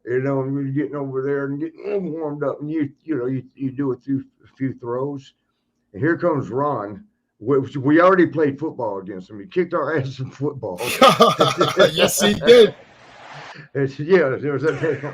And we're getting over there and getting warmed up, and you do a few throws, and here comes Ron. We already played football against him. He kicked our ass in football. Yes, he did. Yeah, there was that.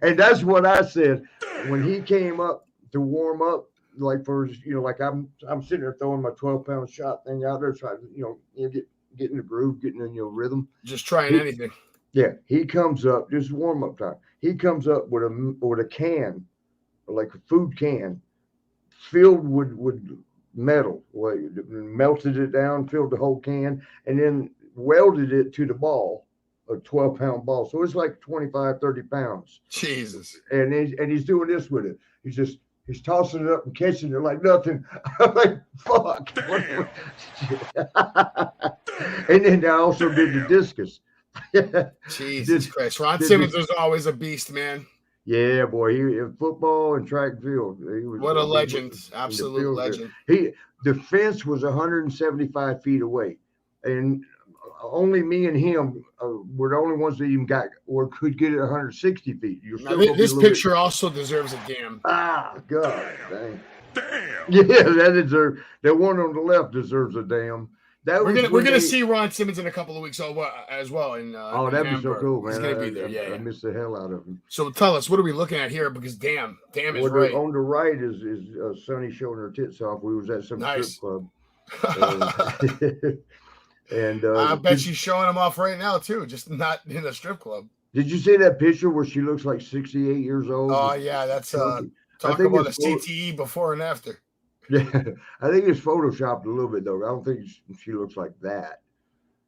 And that's what I said when he came up to warm up. Like like I'm sitting there throwing my 12-pound shot thing out there, trying to get in the groove, getting in rhythm. Just trying anything. Yeah, he comes up. This is warm up time. He comes up with a can, like a food can, filled with metal. Melted it down, filled the whole can, and then welded it to the ball, a 12-pound ball. So it's like 25, 30 pounds. Jesus. And he's doing this with it. He's tossing it up and catching it like nothing. I'm like, fuck. And then I also did the discus. Jesus Christ. Ron Simmons was always a beast, man. Yeah, boy. He in football and track and field. What a legend. Absolute legend. The fence was 175 feet away. And only me and him were the only ones that even got or could get it 160 feet. Now, this picture also deserves a damn. Ah, God, dang. Yeah, that one on the left deserves a damn. We're gonna see Ron Simmons in a couple of weeks as well. In that'd be so cool, man. He's gonna be there. Yeah, I miss the hell out of him. So tell us, what are we looking at here? Because damn is right. On the right is Sonny showing her tits off. We was at some strip club, and I bet she's showing them off right now too, just not in a strip club. Did you see that picture where she looks like 68 years old? Oh yeah, that's talk about a CTE before and after. Yeah, I think it's photoshopped a little bit though. I don't think she looks like that.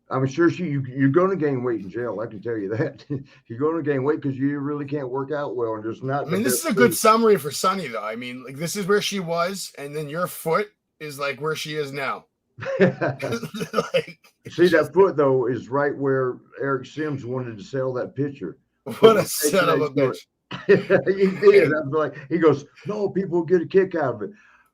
I'm sure you're going to gain weight in jail. I can tell you that. You're going to gain weight because you really can't work out well, and there's not. I mean, this is a good summary for Sonny, though. I mean, like this is where she was, and then your foot is like where she is now. See, that foot though is right where Eric Sims wanted to sell that picture. What a son of a bitch! He did. I was like, he goes, no, people will get a kick out of it.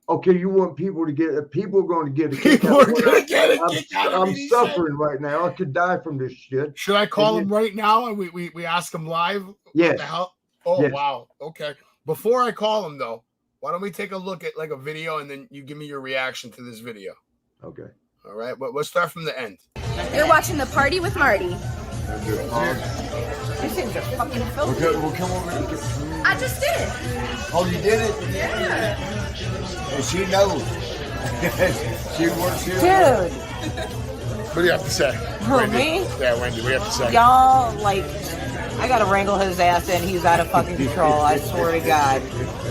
Okay, you want people to get people are going to get a kick out of it. I'm suffering right now. I could die from this shit. Should I call him right now and we ask him live? Yes. What the hell? Oh yes. Wow. Okay. Before I call him though, why don't we take a look at like a video and then you give me your reaction to this video? Okay. All right. But let's start from the end. You're watching the Party with Marty. These things are fucking filthy. We'll come over and get some. I just did it. Oh, you did it? Yeah. And she knows. She works here. Dude. What do you have to say? Who, Wendy? me? Yeah, Wendy, what do you have to say? Y'all, like, I gotta wrangle his ass in. He's out of fucking control. I swear to God.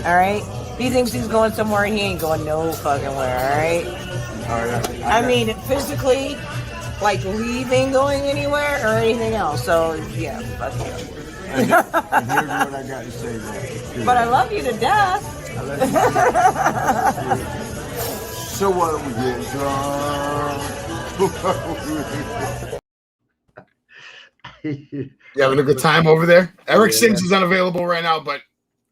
All right? He thinks he's going somewhere and he ain't going no fucking where, all right? All right. I mean, physically, like leaving, going anywhere, or anything else. So, yeah, fuck you. And here's what I got to say there. But I love you to death. So what we get drunk? You having a good time over there? Eric Sims is unavailable right now, but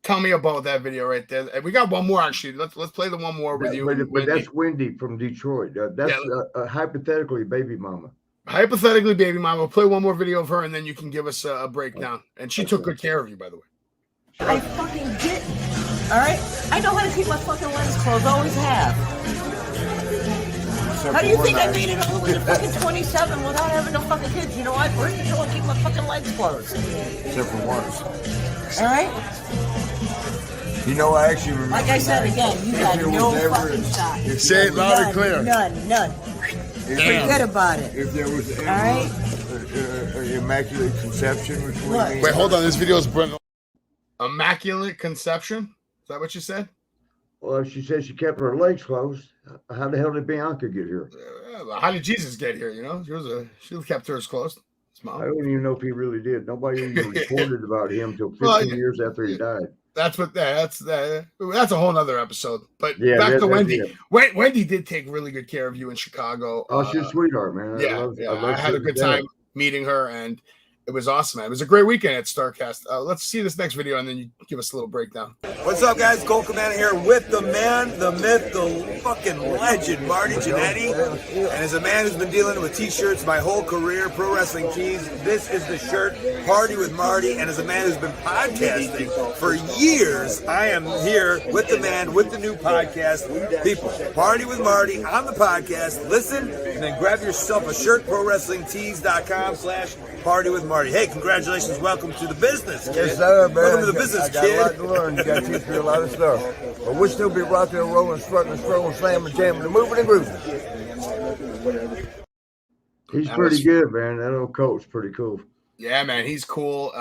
tell me about that video right there. And we got one more actually. Let's play the one more with you. But that's Wendy from Detroit. That's hypothetically baby mama. Hypothetically, baby mama. We'll play one more video of her, and then you can give us a breakdown. And she took good care of you, by the way. I fucking didn't. All right? I know how to keep my fucking legs closed. Always have. How do you think I made it all the way to fucking 27 without having no fucking kids? You know what? Birth control and keep my fucking legs closed. Except for once. All right? You know, I actually remember. Like I said again, you got no fucking shot. Say it loud and clear. None. Forget about it. If there was all right? immaculate conception between me. Wait, hold on. This video is immaculate conception? Is that what you said? Well, she said she kept her legs closed. How the hell did Bianca get here? How did Jesus get here? You know, she kept hers closed. I don't even know if he really did. Nobody even reported about him until 15 years after he died. That's a whole nother episode. But back to Wendy. Wendy did take really good care of you in Chicago. Oh, she's a sweetheart, man. I had a good time meeting her, and it was awesome, man. It was a great weekend at Starcast. Let's see this next video, and then you give us a little breakdown. What's up, guys? Cole Commander here with the man, the myth, the fucking legend, Marty Jannetty. And as a man who's been dealing with t-shirts my whole career, pro wrestling tees, this is the shirt, Party with Marty. And as a man who's been podcasting for years, I am here with the man, with the new podcast. People, Party with Marty on the podcast. Listen, and then grab yourself a shirt, prowrestlingtees.com/Party with Marty. Hey, congratulations. Welcome to the business, kid. Yes, sir, man. Welcome to the business, I got kid. a lot to learn. You got to teach me a lot of stuff. But we'll still be rocking and rolling, strutting and strolling, slamming, jamming, and moving and grooving. He's pretty good, man. That old coach's pretty cool. Yeah, man, he's cool.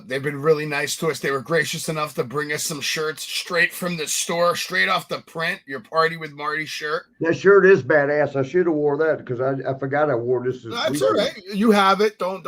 They've been really nice to us. They were gracious enough to bring us some shirts straight from the store, straight off the print. Your Party with Marty shirt. That shirt is badass. I should have wore that because I forgot I wore this. That's all right. You have it. Don't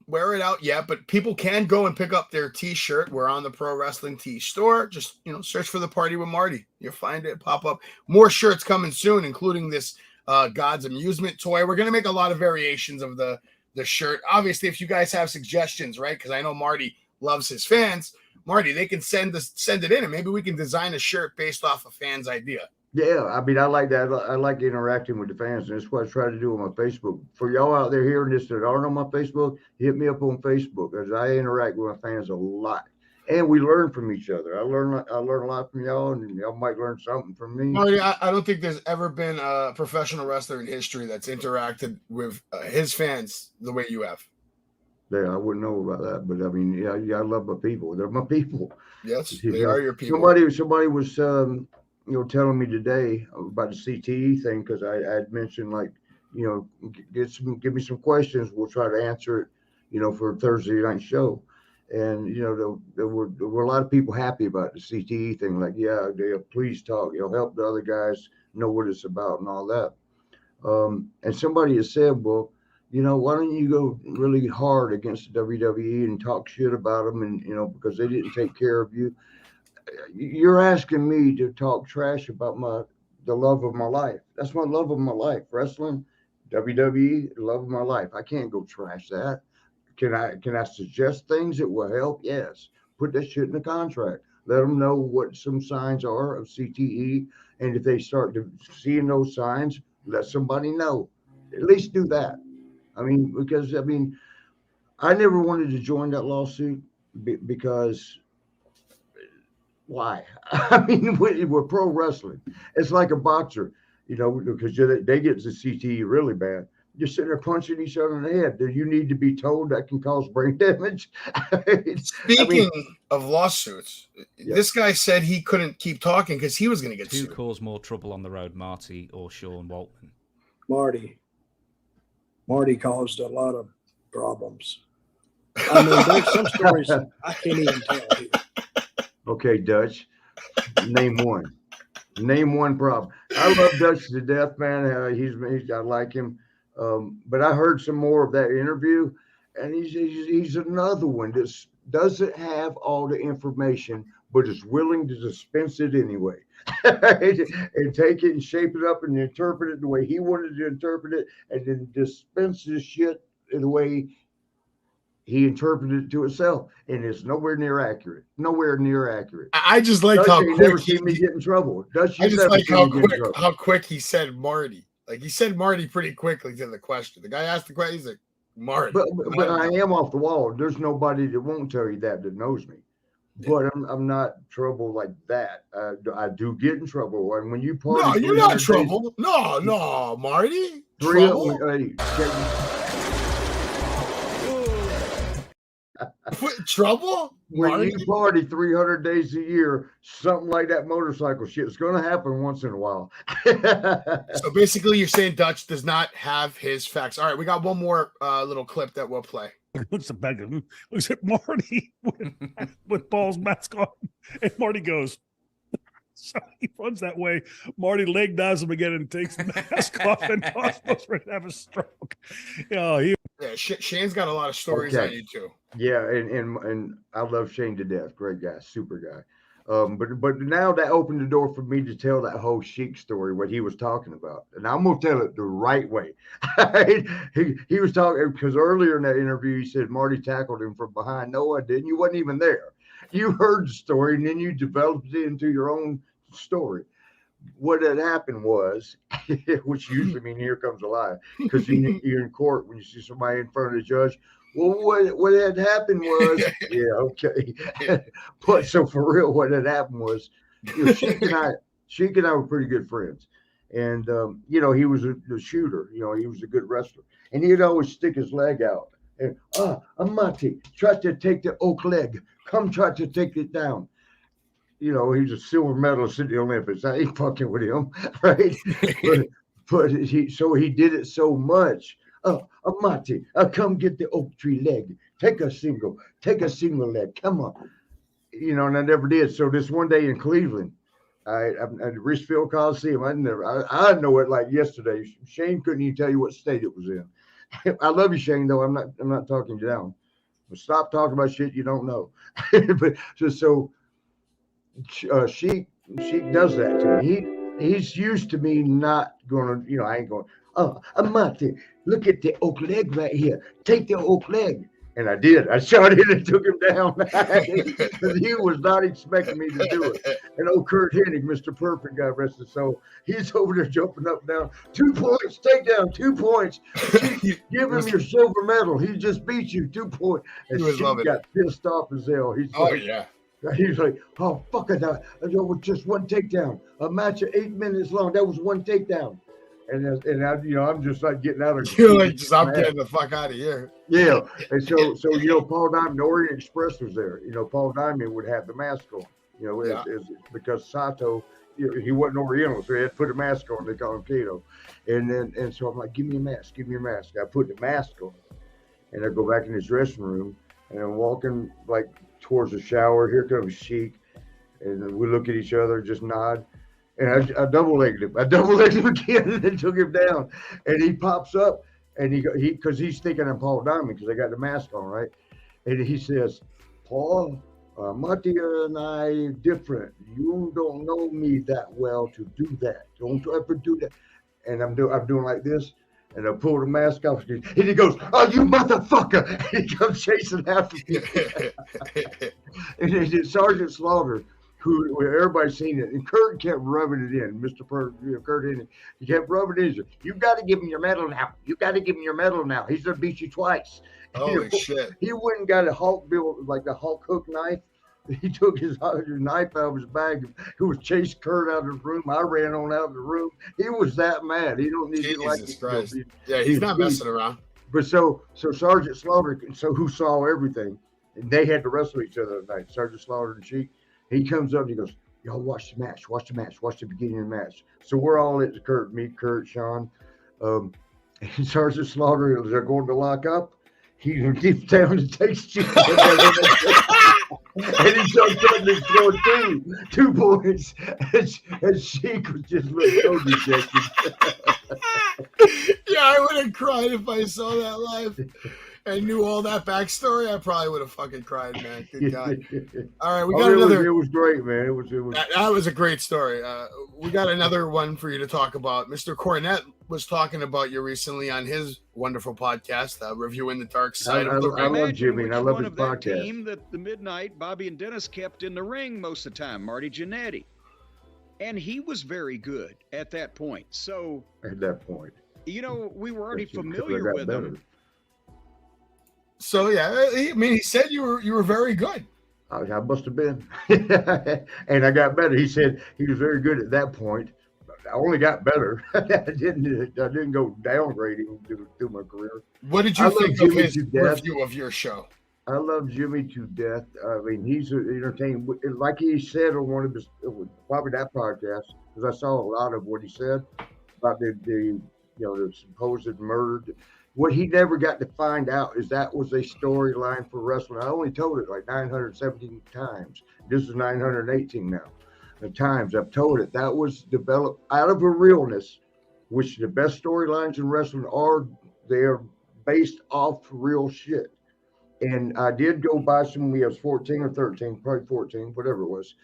wear it out yet. But people can go and pick up their T-shirt. We're on the Pro Wrestling Tee store. Just search for the Party with Marty. You'll find it pop up. More shirts coming soon, including this God's Amusement toy. We're gonna make a lot of variations of the shirt. Obviously, if you guys have suggestions, right? Because I know Marty loves his fans. Marty, they can send it in, and maybe we can design a shirt based off a fan's idea. Yeah, I mean, I like that. I like interacting with the fans, and that's what I try to do on my Facebook. For y'all out there hearing this that aren't on my Facebook, hit me up on Facebook because I interact with my fans a lot. and we learn from each other. I learn a lot from y'all, and y'all might learn something from me. Marty, I don't think there's ever been a professional wrestler in history that's interacted with his fans the way you have. Yeah, I wouldn't know about that, but I mean, yeah, I love my people. They're my people. Yes, they are your people. Somebody was, telling me today about the CTE thing, because I had mentioned, like, give me some questions. We'll try to answer it, for Thursday night show. And there were a lot of people happy about the CTE thing. Like, yeah, please talk. Help the other guys know what it's about and all that. And somebody has said, well, why don't you go really hard against the WWE and talk shit about them, and because they didn't take care of you. You're asking me to talk trash about the love of my life. That's my love of my life. Wrestling, WWE, the love of my life. I can't go trash that. Can I suggest things that will help? Yes. Put that shit in the contract. Let them know what some signs are of CTE, and if they start seeing those signs, let somebody know. At least do that. Because I never wanted to join that lawsuit because why? We're pro wrestling. It's like a boxer, because they get the CTE really bad. You're sitting there punching each other in the head. Do you need to be told that can cause brain damage? Speaking of lawsuits, this guy said he couldn't keep talking because he was going to get sued. Who caused more trouble on the road, Marty or Sean Waltman? Marty caused a lot of problems. There's some stories I can't even tell here. Okay, Dutch, name one. Name one problem. I love Dutch to death, man. I like him. But I heard some more of that interview, and he's another one that doesn't have all the information, but is willing to dispense it anyway. And take it and shape it up and interpret it the way he wanted to interpret it, and then dispense this shit in the way he interpreted it to himself, and it's nowhere near accurate. I just like how quick never seen me get in trouble. I just like how quick he said Marty. Like, he said Marty pretty quickly to the question. The guy asked the question, he's like, Marty. But I am off the wall. There's nobody that won't tell you that knows me. But I'm not trouble like that. I do get in trouble. And when you party, no, you're not trouble. No, Marty. Trouble. Trouble? When you party 300 days a year, something like that motorcycle shit is going to happen once in a while. So basically, you're saying Dutch does not have his facts. All right, we got one more little clip that we'll play. Looks at Marty with Paul's mask on, and Marty goes. So he runs that way. Marty leg dives him again and takes the mask off, and Paul's supposed to have a stroke. Shane's got a lot of stories on you too. Yeah, and I love Shane to death. Great guy, super guy. But now that opened the door for me to tell that whole Sheik story, what he was talking about. And I'm going to tell it the right way. He was talking, because earlier in that interview, he said Marty tackled him from behind. No, I didn't. You wasn't even there. You heard the story, and then you developed it into your own story. What had happened was, which usually means here comes a lie, because you're in court when you see somebody in front of the judge. Well, what had happened was, yeah, okay. But so for real, what had happened was, Sheik and I were pretty good friends. And, he was a shooter, he was a good wrestler. And he'd always stick his leg out. And, Marty, try to take the oak leg. Come try to take it down. He's a silver medalist at the Olympics. I ain't fucking with him, right? but he did it so much. Marty, come get the oak tree leg. Take a single leg. Come on. And I never did. So this one day in Cleveland, at Richfield Coliseum, I know it like yesterday. Shane couldn't even tell you what state it was in. I love you, Shane, though. I'm not talking you down. But stop talking about shit you don't know. But so Sheik does that to me. He's used to me not going to, I ain't going, Marty, look at the oak leg right here. Take the oak leg. And I did. I shot it and took him down. He was not expecting me to do it. And Kurt Hennig, Mr. Perfect, God rest his soul, he's over there jumping up and down. 2 points, take down, 2 points. Give him your silver medal. He just beat you, 2 points. And he got pissed off as hell. He's He's like, oh, fuck it. That was just one takedown. A match of 8 minutes long. That was one takedown. And I, I'm just like getting out of You're like, I'm getting the fuck out of here. Yeah. And so Paul Diamond, the Orient Express was there. Paul Diamond would have the mask on, because Sato, he wasn't Oriental, so he had to put a mask on. They call him Kato. And so I'm like, give me a mask. I put the mask on. And I go back in his dressing room, and I'm walking like towards the shower. Here comes Sheik. And we look at each other, just nod. And I double-legged him. Again and then took him down. And he pops up, and because he's thinking I'm Paul Diamond because I got the mask on, right? And he says, Paul, Marty and I different. You don't know me that well to do that. Don't ever do that. And I'm doing like this, and I pull the mask off, and he goes, "Oh, you motherfucker!" And he comes chasing after me. And it's Sergeant Slaughter, who everybody's seen it, and Kurt kept rubbing it in. Kurt, he kept rubbing it in. You got to give him your medal now. He's gonna beat you twice. Holy shit! He went and got a Hulk build, like the Hulk hook knife. He took his knife out of his bag. He was chasing Kurt out of the room. I ran on out of the room. He was that mad. He don't need to like Christ. Yeah, he's not messing around. But so Sergeant Slaughter, who saw everything, and they had to wrestle each other that night. Sergeant Slaughter and Sheik. He comes up and he goes, y'all watch the match. Watch the beginning of the match. So we're all at the Kurt, me, Kurt, Sean. And Sergeant Slaughter, as they're going to lock up, he gets down and takes Sheik. And he starts trying to score 2 points. And Sheik was just so dejected. Yeah, I would have cried if I saw that live. And knew all that backstory, I probably would have fucking cried, man. Good God. All right, we got another. It was great, man. It was. That was a great story. We got another one for you to talk about. Mr. Cornette was talking about you recently on his wonderful podcast, reviewing the dark side of the ring. I love Jimmy, and I love his podcast. Team that the Midnight Bobby and Dennis kept in the ring most of the time, Marty Jannetty, and he was very good at that point. So at that point, we were already familiar with him. So yeah, he said you were very good. I must have been, and I got better. He said he was very good at that point. I only got better. I didn't go downgrading through my career. What did you think of his review of your show? I love Jimmy to death. I mean, he's entertaining. Like he said on one of his, probably that podcast, because I saw a lot of what he said about the supposed murder. What he never got to find out is that was a storyline for wrestling. I only told it like 917 times. This is 918 now. The times I've told it. That was developed out of a realness, which the best storylines in wrestling they're based off real shit. And I did go buy some. We was 14 or 13, probably 14, whatever it was.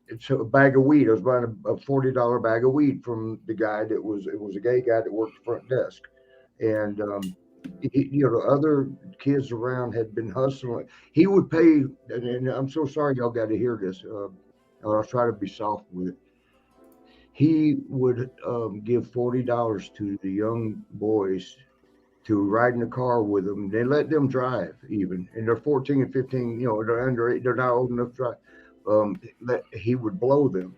It's a bag of weed. I was buying a $40 bag of weed from the guy it was a gay guy that worked the front desk. And the other kids around had been hustling. He would pay, and I'm so sorry y'all got to hear this. I'll try to be soft with it. He would give $40 to the young boys to ride in the car with them. They let them drive even, and they're 14 and 15. They're under 8. They're not old enough to drive. He would blow them,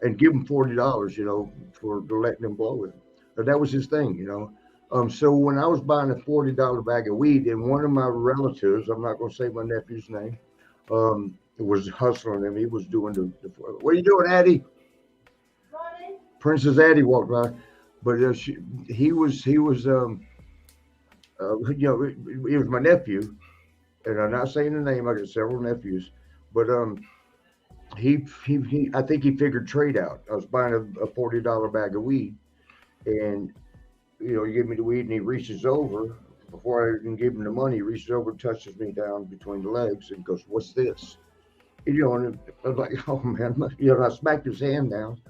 and give them $40. For letting them blow him. But that was his thing. So when I was buying a $40 bag of weed, and one of my relatives, I'm not going to say my nephew's name, was hustling him. He was doing what are you doing, Addie? Running. Princess Addie walked by, but he was he was my nephew, and I'm not saying the name. I got several nephews, but he I think he figured trade out. I was buying a $40 bag of weed, and he gave me the weed, and he reaches over. Before I even give him the money, he reaches over and touches me down between the legs and goes, "What's this?" And I was like, "Oh man," I smacked his hand down,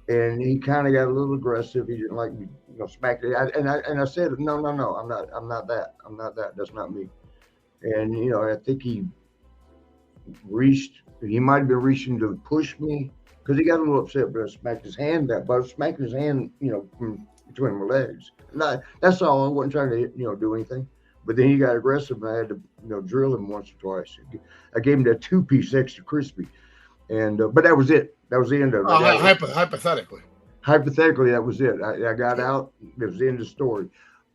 and he kind of got a little aggressive. He didn't like me, smacked it. And I said, "No, I'm not that. That's not me." And I think he might have been reaching to push me because he got a little upset, but I smacked his hand down. But I was smacking his hand, from between my legs. That's all. I wasn't trying to, do anything. But then he got aggressive, and I had to, drill him once or twice. I gave him that 2-piece extra crispy, and but that was it. That was the end of it. Hypothetically. Hypothetically, that was it. I got out. It was the end of the story.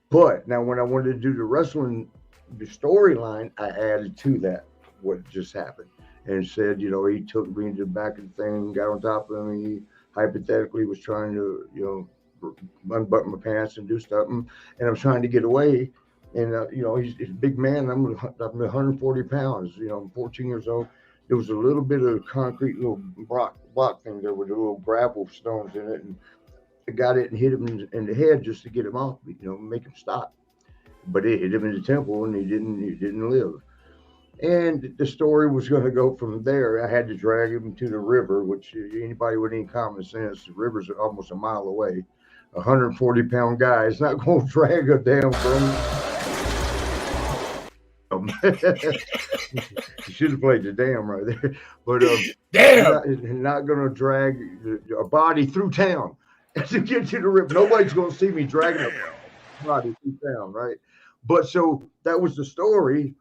But now, when I wanted to do the wrestling, the storyline, I added to that what just happened, and said, he took me to the back of the thing, got on top of me. He hypothetically was trying to, unbutton my pants and do stuff, and I was trying to get away. And he's a big man. I'm 140 pounds. I'm 14 years old. There was a little bit of concrete little block thing there with a little gravel stones in it, and I got it and hit him in the head just to get him off, make him stop. But it hit him in the temple, and he didn't live. And the story was going to go from there. I had to drag him to the river, which anybody with any common sense, the river's almost a mile away. 140-pound guy is not going to drag a damn from. You should have played the damn right there, but damn, not going to drag a body through town to get to the river. Nobody's going to see me dragging a body through town, right? But so that was the story,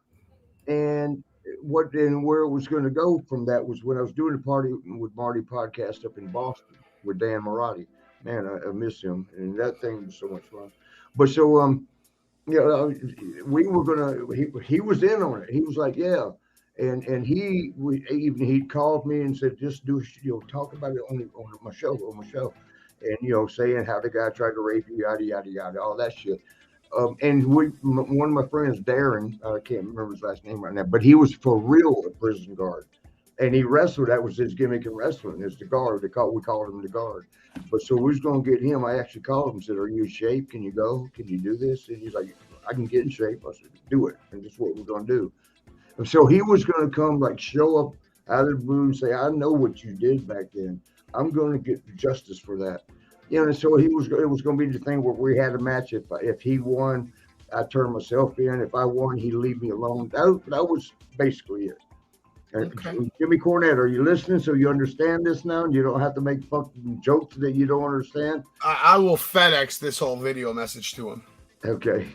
and where it was going to go from that was when I was doing the Party with Marty podcast up in Boston with Dan Marotti. Man, I miss him, and that thing was so much fun. But so we were gonna. He was in on it. He was like, yeah, and he called me and said, just do talk about it on my show, and saying how the guy tried to rape you, yada yada yada, all that shit. And one of my friends, Darren, I can't remember his last name right now, but he was for real a prison guard. And he wrestled. That was his gimmick in wrestling. Is the guard. We called him the guard. But so we was going to get him. I actually called him and said, are you in shape? Can you go? Can you do this? And he's like, I can get in shape. I said, do it. And this is what we're going to do. And so he was going to come, show up out of the blue and say, I know what you did back then. I'm going to get justice for that. And so it was going to be the thing where we had a match. If he won, I turned myself in. If I won, he'd leave me alone. That was basically it. Okay. Jimmy Cornette, are you listening so you understand this now and you don't have to make fucking jokes that you don't understand? I will FedEx this whole video message to him. Okay.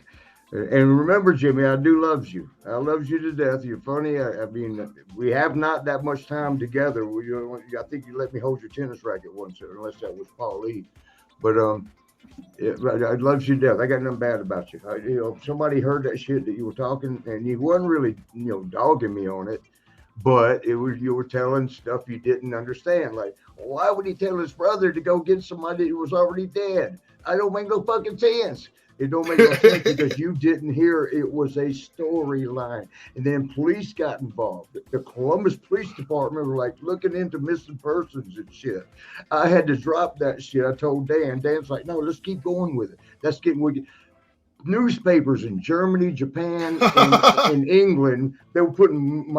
And remember, Jimmy, I do love you. I love you to death. You're funny. I mean, we have not that much time together. I think you let me hold your tennis racket once, unless that was Paul Lee. But I love you to death. I got nothing bad about you. Somebody heard that shit that you were talking, and you wasn't really, dogging me on it. But you were telling stuff you didn't understand. Like, why would he tell his brother to go get somebody who was already dead? I don't make no fucking sense. It don't make no sense because you didn't hear it was a storyline. And then police got involved. The Columbus Police Department were like looking into missing persons and shit. I had to drop that shit. I told Dan. Dan's like, no, let's keep going with it. Let's get with it. Newspapers in Germany, Japan, and England, they were putting.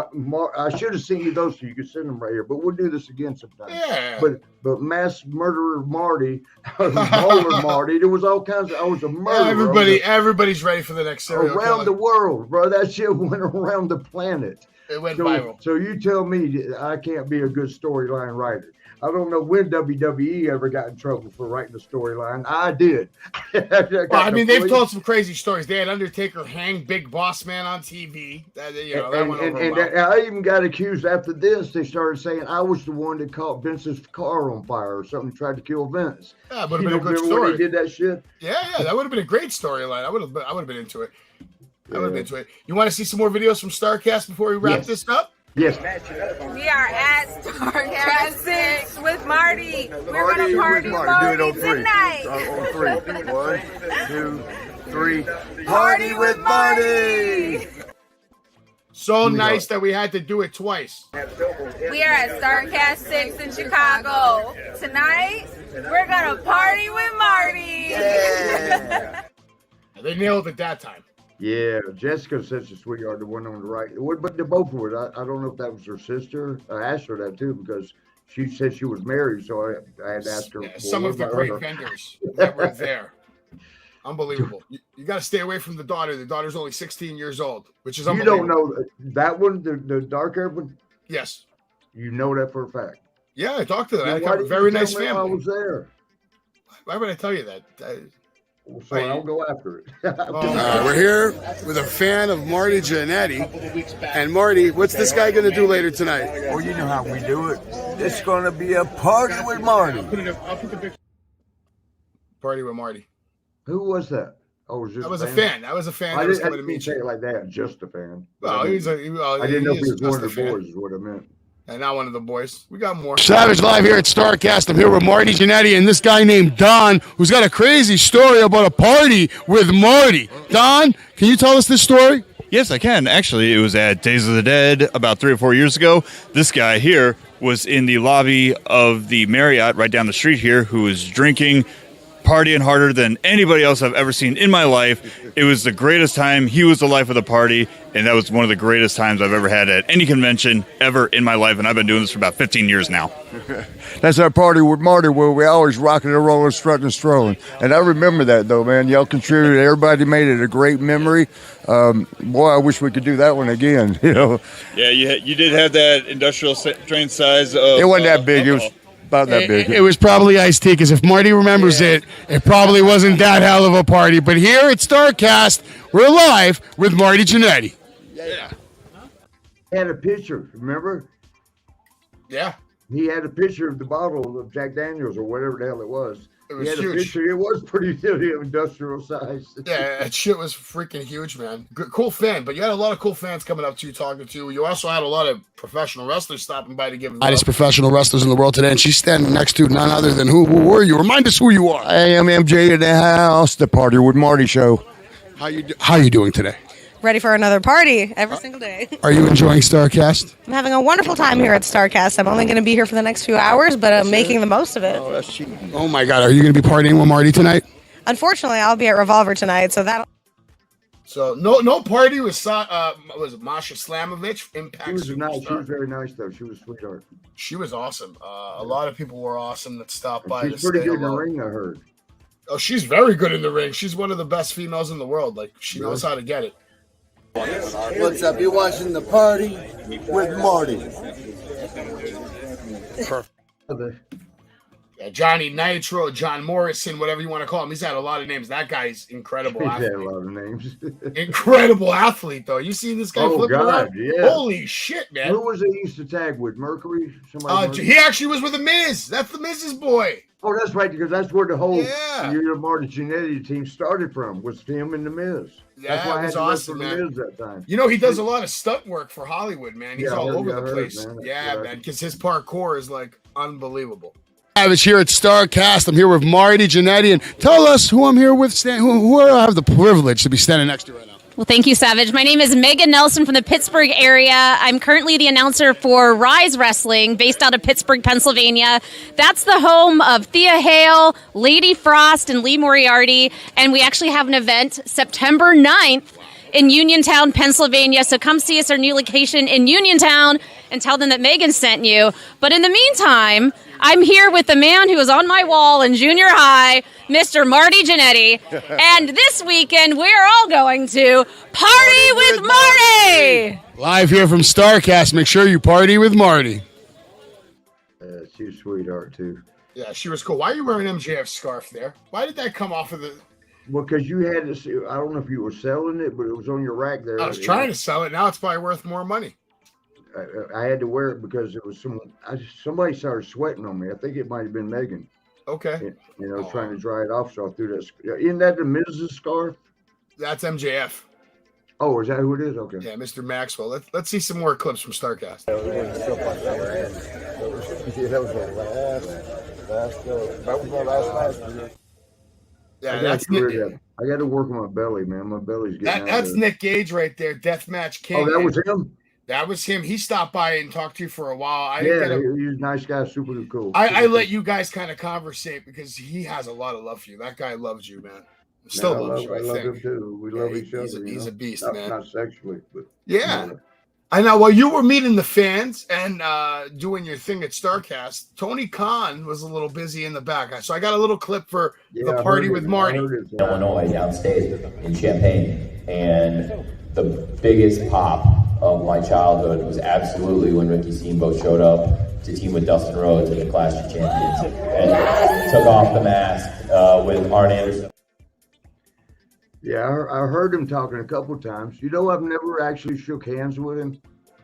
I should have seen you those so you could send them right here, but we'll do this again sometime. Yeah. But mass murderer Marty, mauler Marty, there was all kinds of. I was a murderer. Everybody's ready for the next serial around killer. The world, bro. That shit went around the planet. It went viral. So you tell me I can't be a good storyline writer. I don't know when WWE ever got in trouble for writing a storyline. I did. They've told some crazy stories. They had Undertaker hang Big Boss Man on TV. That went over well. I even got accused after this. They started saying I was the one that caught Vince's car on fire or something, tried to kill Vince. Yeah, would have been a good story. When he did that shit? Yeah, that would have been a great storyline. I would have been into it. You want to see some more videos from Starcast before we wrap this up? Yes. We are at Starcast 6 with Marty. We're going to party with Marty Do it on three. tonight. On three. 1, 2, 3. Party with Marty. So nice that we had to do it twice. We are at Starcast 6 in Chicago. Tonight, we're going to party with Marty. Yeah. They nailed it that time. Yeah, Jessica's such a sweetheart, the one on the right. But the both were. I don't know if that was her sister. I asked her that too because she said she was married, so I had asked her. Yeah, some of the great vendors that were there. Unbelievable. You got to stay away from the daughter. The daughter's only 16 years old, which is unbelievable. You don't know that one, the dark haired one? Yes. You know that for a fact. Yeah, I talked to them. I got a very nice family. I was there. Why would I tell you that? So I'll go after it. We're here with a fan of Marty Jannetty. And Marty, what's this guy going to do later tonight? Oh, you know how we do it. It's going to be a party with Marty. I'll put the picture. Party with Marty. Who was that? Oh, was just I was a fan. I was a fan. I that was didn't coming to meet say you. it like that. Just a fan. Well, I didn't know if he was one of the fan. boys. Is what I meant. And not one of the boys. We got more. Savage live here at Starcast. I'm here with Marty Jannetty and this guy named Don, who's got a crazy story about a party with Marty. Don, can you tell us this story? Yes, I can. Actually, it was at Days of the Dead about 3 or 4 years ago. This guy here was in the lobby of the Marriott right down the street here who was drinking, partying harder than anybody else I've ever seen in my life. It was the greatest time. He was the life of the party, and that was one of the greatest times I've ever had at any convention ever in my life, and I've been doing this for about 15 years now. That's our Party with Marty, where we always rocking and rolling, strutting and strolling. And I remember that, though, man. Y'all contributed. Everybody made it a great memory. Boy, I wish we could do that one again, you know. Yeah, you did have that industrial train size of... It wasn't that big. It was about that big. It was probably iced tea, because if Marty remembers it probably wasn't that hell of a party. But here at Starcast, we're live with Marty Jannetty. Yeah. He had a picture, remember? Yeah. He had a picture of the bottle of Jack Daniels or whatever the hell it was. It was he had huge. a picture. It was pretty industrial size. Yeah, that shit was freaking huge, man. Good, cool fan, but you had a lot of cool fans coming up to you, talking to you. You also had a lot of professional wrestlers stopping by to give love. Hottest professional wrestlers in the world today, and she's standing next to none other than who were you? Remind us who you are. I am MJ in the house, the Party with Marty show. How you doing today? Ready for another party every single day. Are you enjoying Starcast? I'm having a wonderful time here at Starcast. I'm only going to be here for the next few hours, but I'm making the most of it. Oh, that's cheating. Oh my God, are you going to be partying with Marty tonight? Unfortunately, I'll be at Revolver tonight, so that. So no party with was it Masha Slamovich? Impact. She was nice. She Superstar? was very nice, though. She was a sweetheart. She was awesome. A lot of people were awesome that stopped by. She's to pretty say good in the hello. ring, I heard. Oh, she's very good in the ring. She's one of the best females in the world. Like, she knows how to get it. What's up? You're watching the Party with Marty. Perfect. Yeah, Johnny Nitro, John Morrison, whatever you want to call him. He's had a lot of names. That guy's incredible. He's athlete. had a lot of names. Incredible athlete, though. You see this guy Oh, flipping God, around? yeah. Holy shit, man. Who was he used to tag with? Mercury? Somebody He actually was with the Miz. That's the Miz's boy. Oh, that's right, because that's where the whole Yeah. Marty Jannetty team started from, was him and the Miz. Yeah, That's why I it had was to awesome, work for the man. Miz that time. You know, he does a lot of stunt work for Hollywood, man. He's Yeah, all I heard- over I the heard, place. man. Yeah, Yeah. man, because his parkour is like unbelievable. I was here at Starcast. I'm here with Marty Jannetty, and tell us who I'm here with. Who I have the privilege to be standing next to right now. Well, thank you, Savage. My name is Megan Nelson from the Pittsburgh area. I'm currently the announcer for Rise Wrestling, based out of Pittsburgh, Pennsylvania. That's the home of Thea Hale, Lady Frost, and Lee Moriarty. And we actually have an event September 9th in Uniontown, Pennsylvania. So come see us, our new location in Uniontown, and tell them that Megan sent you. But in the meantime, I'm here with the man who was on my wall in junior high, Mr. Marty Jannetty. And this weekend, we're all going to Party with Marty! Live here from Starcast. Make sure you party with Marty. She's a sweetheart, too. Yeah, she was cool. Why are you wearing MJF's scarf there? Why did that come off of the... Well, because you had to see, I don't know if you were selling it, but it was on your rack there. I was trying to sell it. Now it's probably worth more money. I had to wear it because it was somebody started sweating on me. I think it might have been Megan. Okay. You know, trying to dry it off, so I threw that. Isn't that the Mrs. scarf? That's MJF. Oh, is that who it is? Okay. Yeah, Mr. Maxwell. Let's see some more clips from Starcast. That was my last match. Yeah, I that's got to work on my belly, man. My belly's getting that's Nick Gage right there, Deathmatch King. Oh, that was him? That was him. He stopped by and talked to you for a while. He's a nice guy, super cool. I let you guys kind of conversate because he has a lot of love for you. That guy loves you, man. Still loves you, I love think. him too. We love each other. He's a beast, man. Not sexually, but yeah. I know. While you were meeting the fans and doing your thing at Starcast, Tony Khan was a little busy in the back. So I got a little clip for the Party with Marty. Illinois, downstate in Champaign, and the biggest pop of my childhood was absolutely when Ricky Steamboat showed up to team with Dustin Rhodes at the Clash of Champions and took off the mask with Arn Anderson. Yeah, I heard him talking a couple times. You know, I've never actually shook hands with him.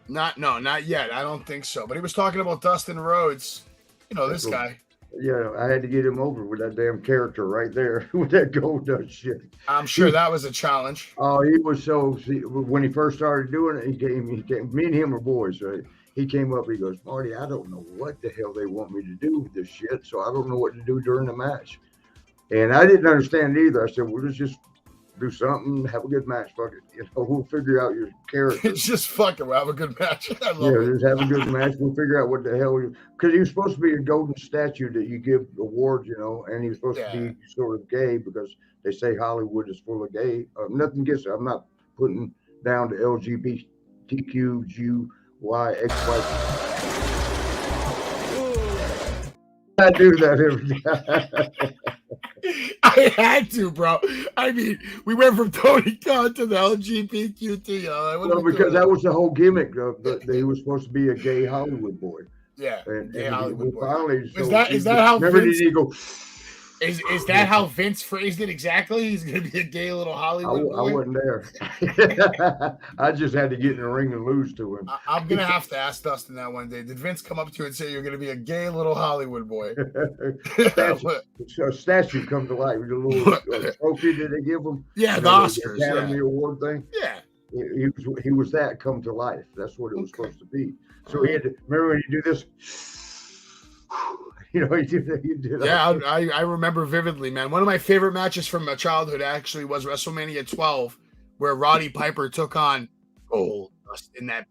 Not yet. I don't think so. But he was talking about Dustin Rhodes. You know, this guy. Yeah, I had to get him over with that damn character right there with that Goldust shit. I'm sure that was a challenge. Oh, he was when he first started doing it, he came. Me and him were boys, right? He came up, he goes, Marty, I don't know what the hell they want me to do with this shit, so I don't know what to do during the match. And I didn't understand it either. I said, well, let's just do something, have a good match, fuck it. You know, we'll figure out your character. It's just fucking, we'll have a good match. I love Yeah, it. just have a good match. We'll figure out what the hell because he was supposed to be a golden statue that you give awards, you know, and he was supposed to be sort of gay because they say Hollywood is full of gay. Nothing against it. I'm not putting down the LGBTQGYXY. I do that every time. I had to, bro. I mean, we went from Tony Khan to the LGBTQT. Well, because that was the whole gimmick of that he was supposed to be a gay Hollywood boy. Yeah, and Hollywood boy. Finally, Is that how Vince? Go, Is that how Vince phrased it exactly? He's gonna be a gay little Hollywood boy. I wasn't there. I just had to get in the ring and lose to him. I'm gonna have to ask Dustin that one day. Did Vince come up to you and say you're gonna be a gay little Hollywood boy? A statue come to life with a little trophy that they give him. Yeah, the Oscars, Academy Award thing. Yeah, he was that come to life. That's what it was supposed to be. So he had to remember when you do this. You know, he did. Yeah, I remember vividly, man. One of my favorite matches from my childhood actually was WrestleMania 12, where Roddy Piper took on Goldust in that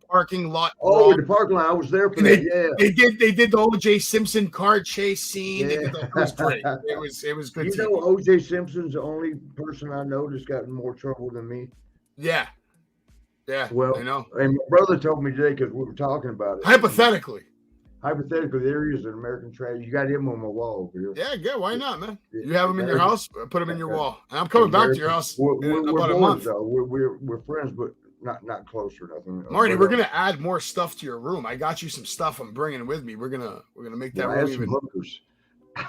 parking lot. Oh, the parking lot. I was there for that. Yeah, they did the O.J. Simpson car chase scene. Yeah. It was great. It was good. You know, O.J. Simpson's the only person I know that's gotten more trouble than me. Yeah. Well, I know. And my brother told me today because we were talking about it. Hypothetically, there is an American tragedy. You got him on my wall over here. Yeah, good. Why not, man? You have him in your house, put him in your wall. And I'm coming back to your house in about a month. Though. We're friends, but not close or nothing. Marty, we're gonna add more stuff to your room. I got you some stuff I'm bringing with me. We're gonna make that room even. Hookers.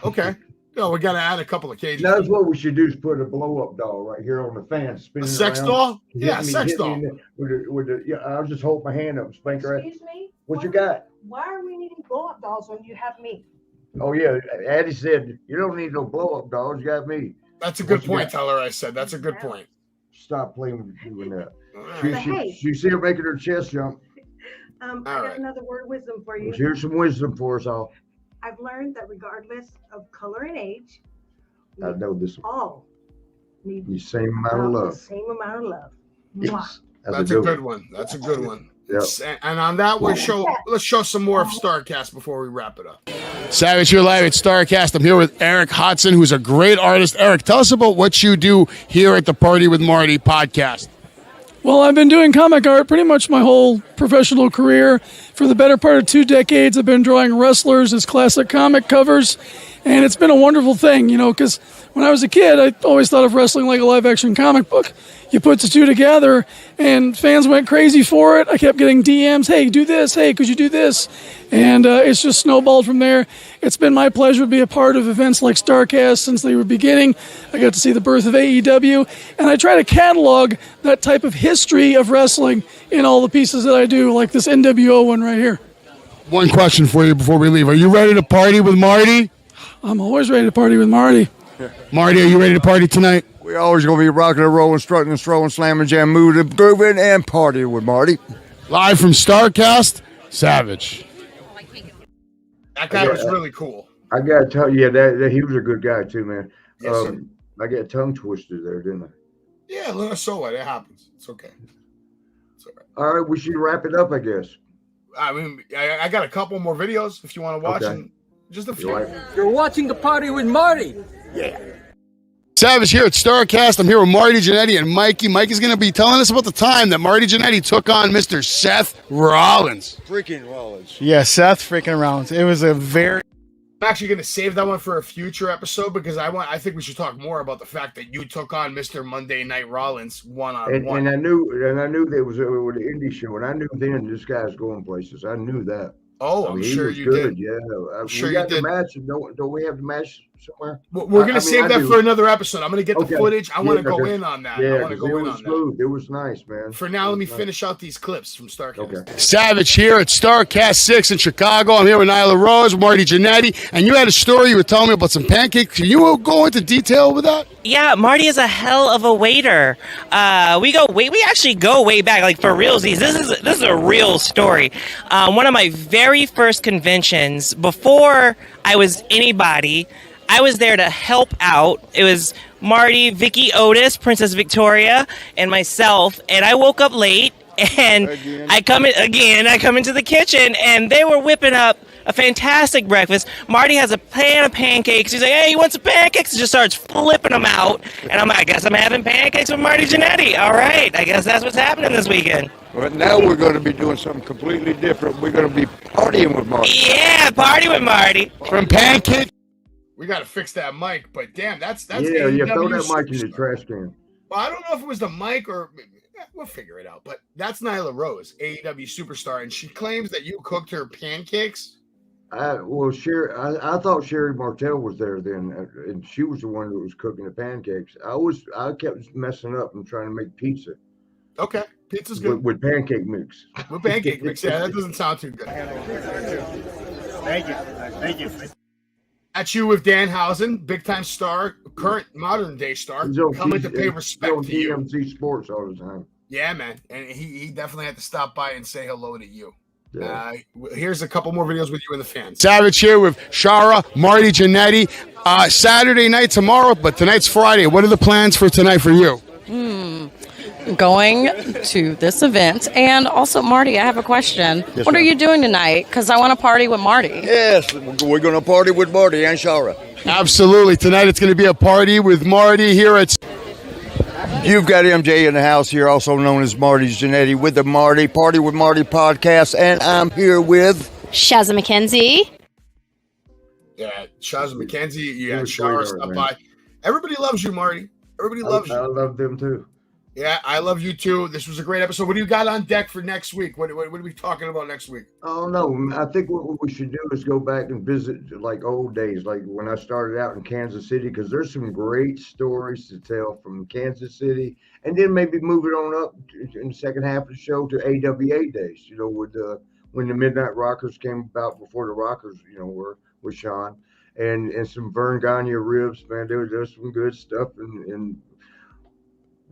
Okay. No, we gotta add a couple of cages. That's what we should do is put a blow up doll right here on the fan, spinning a sex around. doll? Yeah, sex doll. I'll just hold my hand up and spank her. Excuse me? What you got? Why are we needing blow-up dolls when you have me? Oh yeah, Addie said you don't need no blow-up dolls. You got me. That's a good point, Teller. I said that's a good point. Stop playing with doing that. Hey. You see her making her chest jump. I got another word of wisdom for you. Here's some wisdom for us all. I've learned that regardless of color and age, I know this. All need the same amount of love. The same amount of love. Yes. That's a good one. That's a good one. Yep. And on that, let's show some more of Starcast before we wrap it up. Savage here live at Starcast. I'm here with Eric Hodson, who's a great artist. Eric, tell us about what you do here at the Party with Marty podcast. Well, I've been doing comic art pretty much my whole professional career. For the better part of 2 decades, I've been drawing wrestlers as classic comic covers, and it's been a wonderful thing, you know, because when I was a kid, I always thought of wrestling like a live-action comic book. You put the two together, and fans went crazy for it. I kept getting DMs, hey, do this, hey, could you do this? And it's just snowballed from there. It's been my pleasure to be a part of events like Starcast since they were beginning. I got to see the birth of AEW, and I try to catalog that type of history of wrestling in all the pieces that I do, like this NWO one right here. One question for you before we leave. Are you ready to party with Marty? I'm always ready to party with Marty. Marty, are you ready to party tonight? We're always going to be rocking and rolling, strutting and strolling, slamming, jam, moving, grooving, and partying with Marty. Live from Starcast, Savage. That guy was really cool. I got to tell you, that he was a good guy too, man. Yes, sir. I got tongue twisted there, didn't I? Yeah, so what? It happens. It's okay. It's all right. All right, we should wrap it up, I guess. I mean, I got a couple more videos if you want to watch them. Just a few. You're watching the Party with Marty. Yeah. Savage here at Starcast. I'm here with Marty Jannetty and Mikey. Mikey's going to be telling us about the time that Marty Jannetty took on Mr. Seth Rollins. Freaking Rollins. Yeah, Seth freaking Rollins. It was a very... I'm actually going to save that one for a future episode because I think we should talk more about the fact that you took on Mr. Monday Night Rollins one-on-one. And I knew that it was with an indie show, and I knew then this guy's going places. I knew that. Oh, I'm sure you did. Yeah, I'm sure we got you did. the match. Don't we have the match somewhere? We're going to save that for another episode. I'm going to get the footage. I want to go in on that. Yeah, I want to go in on smooth. It was nice, man. For now, let me finish out these clips from Starcast. Okay. Savage here at Starcast 6 in Chicago. I'm here with Nyla Rose, Marty Jannetty, and you had a story you were telling me about some pancakes. Can you go into detail with that? Yeah, Marty is a hell of a waiter. We actually go way back, like for realsies. This is a real story. One of my very first conventions, before I was anybody, I was there to help out. It was Marty, Vicky Otis, Princess Victoria, and myself. And I woke up late, and I come into the kitchen, and they were whipping up a fantastic breakfast. Marty has a pan of pancakes. He's like, "Hey, you want some pancakes?" He just starts flipping them out. And I'm like, I guess I'm having pancakes with Marty Jannetty. All right, I guess that's what's happening this weekend. But now we're going to be doing something completely different. We're going to be partying with Marty. Yeah, party with Marty. From pancake. We got to fix that mic, but damn, that's Yeah, AEW you throw that mic in superstar. the trash can. Well, I don't know if it was the mic or we'll figure it out. But that's Nyla Rose, AEW superstar, and she claims that you cooked her pancakes. I thought Sherry Martell was there then, and she was the one that was cooking the pancakes. I kept messing up and trying to make pizza. Okay, pizza's good with pancake mix. With pancake mix, yeah, that doesn't sound too good. Thank you. At you with Danhausen, big time star, current modern day star, coming to pay respect to you. DMZ Sports all the time. Yeah, man, and he definitely had to stop by and say hello to you. Yeah. Here's a couple more videos with you and the fans. Savage here with Shara, Marty Jannetty. Saturday night tomorrow, but tonight's Friday. What are the plans for tonight for you? Going to this event. And also, Marty, I have a question. Yes, what are ma'am. you doing tonight? Because I want to party with Marty. Yes, we're going to party with Marty and Shara. Absolutely. Tonight it's going to be a party with Marty here at... You've got MJ in the house here, also known as Marty's Jannetty, with the Party with Marty podcast, and I'm here with... Shazza McKenzie. Yeah, Shazza McKenzie, you had Shara stop by. Everybody loves you, Marty. Everybody loves you. I love them too. Yeah, I love you too. This was a great episode. What do you got on deck for next week? What are we talking about next week? Oh no, I think what we should do is go back and visit like old days, like when I started out in Kansas City, because there's some great stories to tell from Kansas City, and then maybe move it on up in the second half of the show to AWA days. You know, with when the Midnight Rockers came about before the Rockers, were with Sean, and some Vern Gagne ribs, man. There's some good stuff and.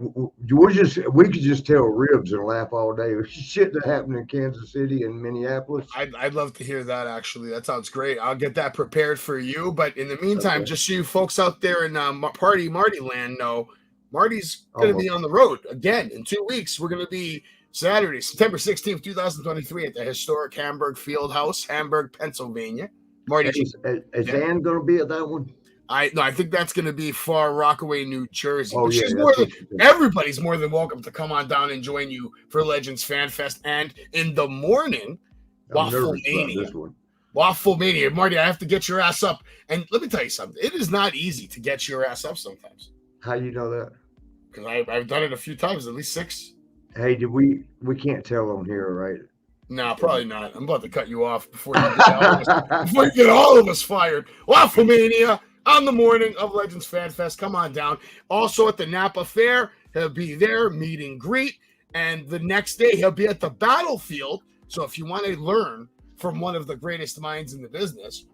We could just tell ribs and laugh all day. Shit that happened in Kansas City and Minneapolis. I'd love to hear that, actually. That sounds great. I'll get that prepared for you. But in the meantime, just so you folks out there in Party Marty land know, Marty's going to be on the road again in 2 weeks. We're going to be Saturday, September 16th, 2023 at the historic Hamburg Fieldhouse, Hamburg, Pennsylvania. Marty, is Ann going to be at that one? I think that's going to be Far Rockaway, New Jersey. Oh, but yeah, she's everybody's more than welcome to come on down and join you for Legends Fan Fest. And in the morning, Waffle Mania. Marty, I have to get your ass up. And let me tell you something. It is not easy to get your ass up sometimes. How you know that? Because I've done it a few times, at least 6. Hey, we can't tell on here, right? No, probably not. I'm about to cut you off before you get all of us fired. Waffle Mania. On the morning of Legends Fan Fest, come on down. Also at the Napa Fair, he'll be there, meet and greet. And the next day, he'll be at the battlefield. So if you want to learn from one of the greatest minds in the business,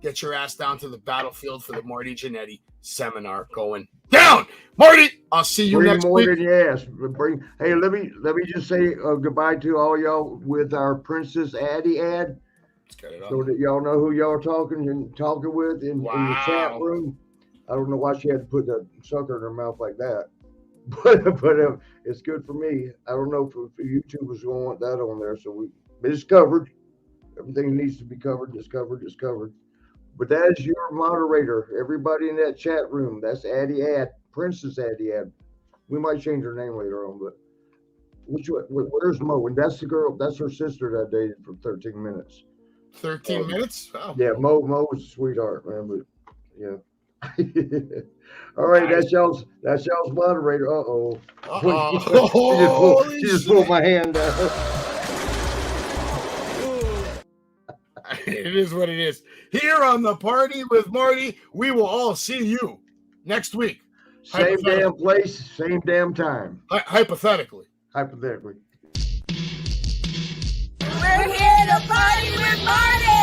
get your ass down to the battlefield for the Marty Jannetty seminar going down. Marty, I'll see you next week. Yes. Hey, let me just say goodbye to all y'all with our Princess Addie ad. So that y'all know who y'all are talking with in the chat room. I don't know why she had to put that sucker in her mouth like that, but it's good for me. I don't know if YouTube was going to want that on there, but it's covered. Everything needs to be covered. It's covered. But that is your moderator. Everybody in that chat room. That's Addie Ad, Princess Addie Ad. We might change her name later on, but where's Mo? And that's the girl. That's her sister that I dated for 13 minutes. 13 minutes? Wow. Yeah, Mo was a sweetheart, man. But yeah. All right, that's y'all's moderator. She just pulled my hand down. It is what it is. Here on the Party with Marty, we will all see you next week. Same damn place, same damn time. Hypothetically. Hypothetically. We're here to party with Marty.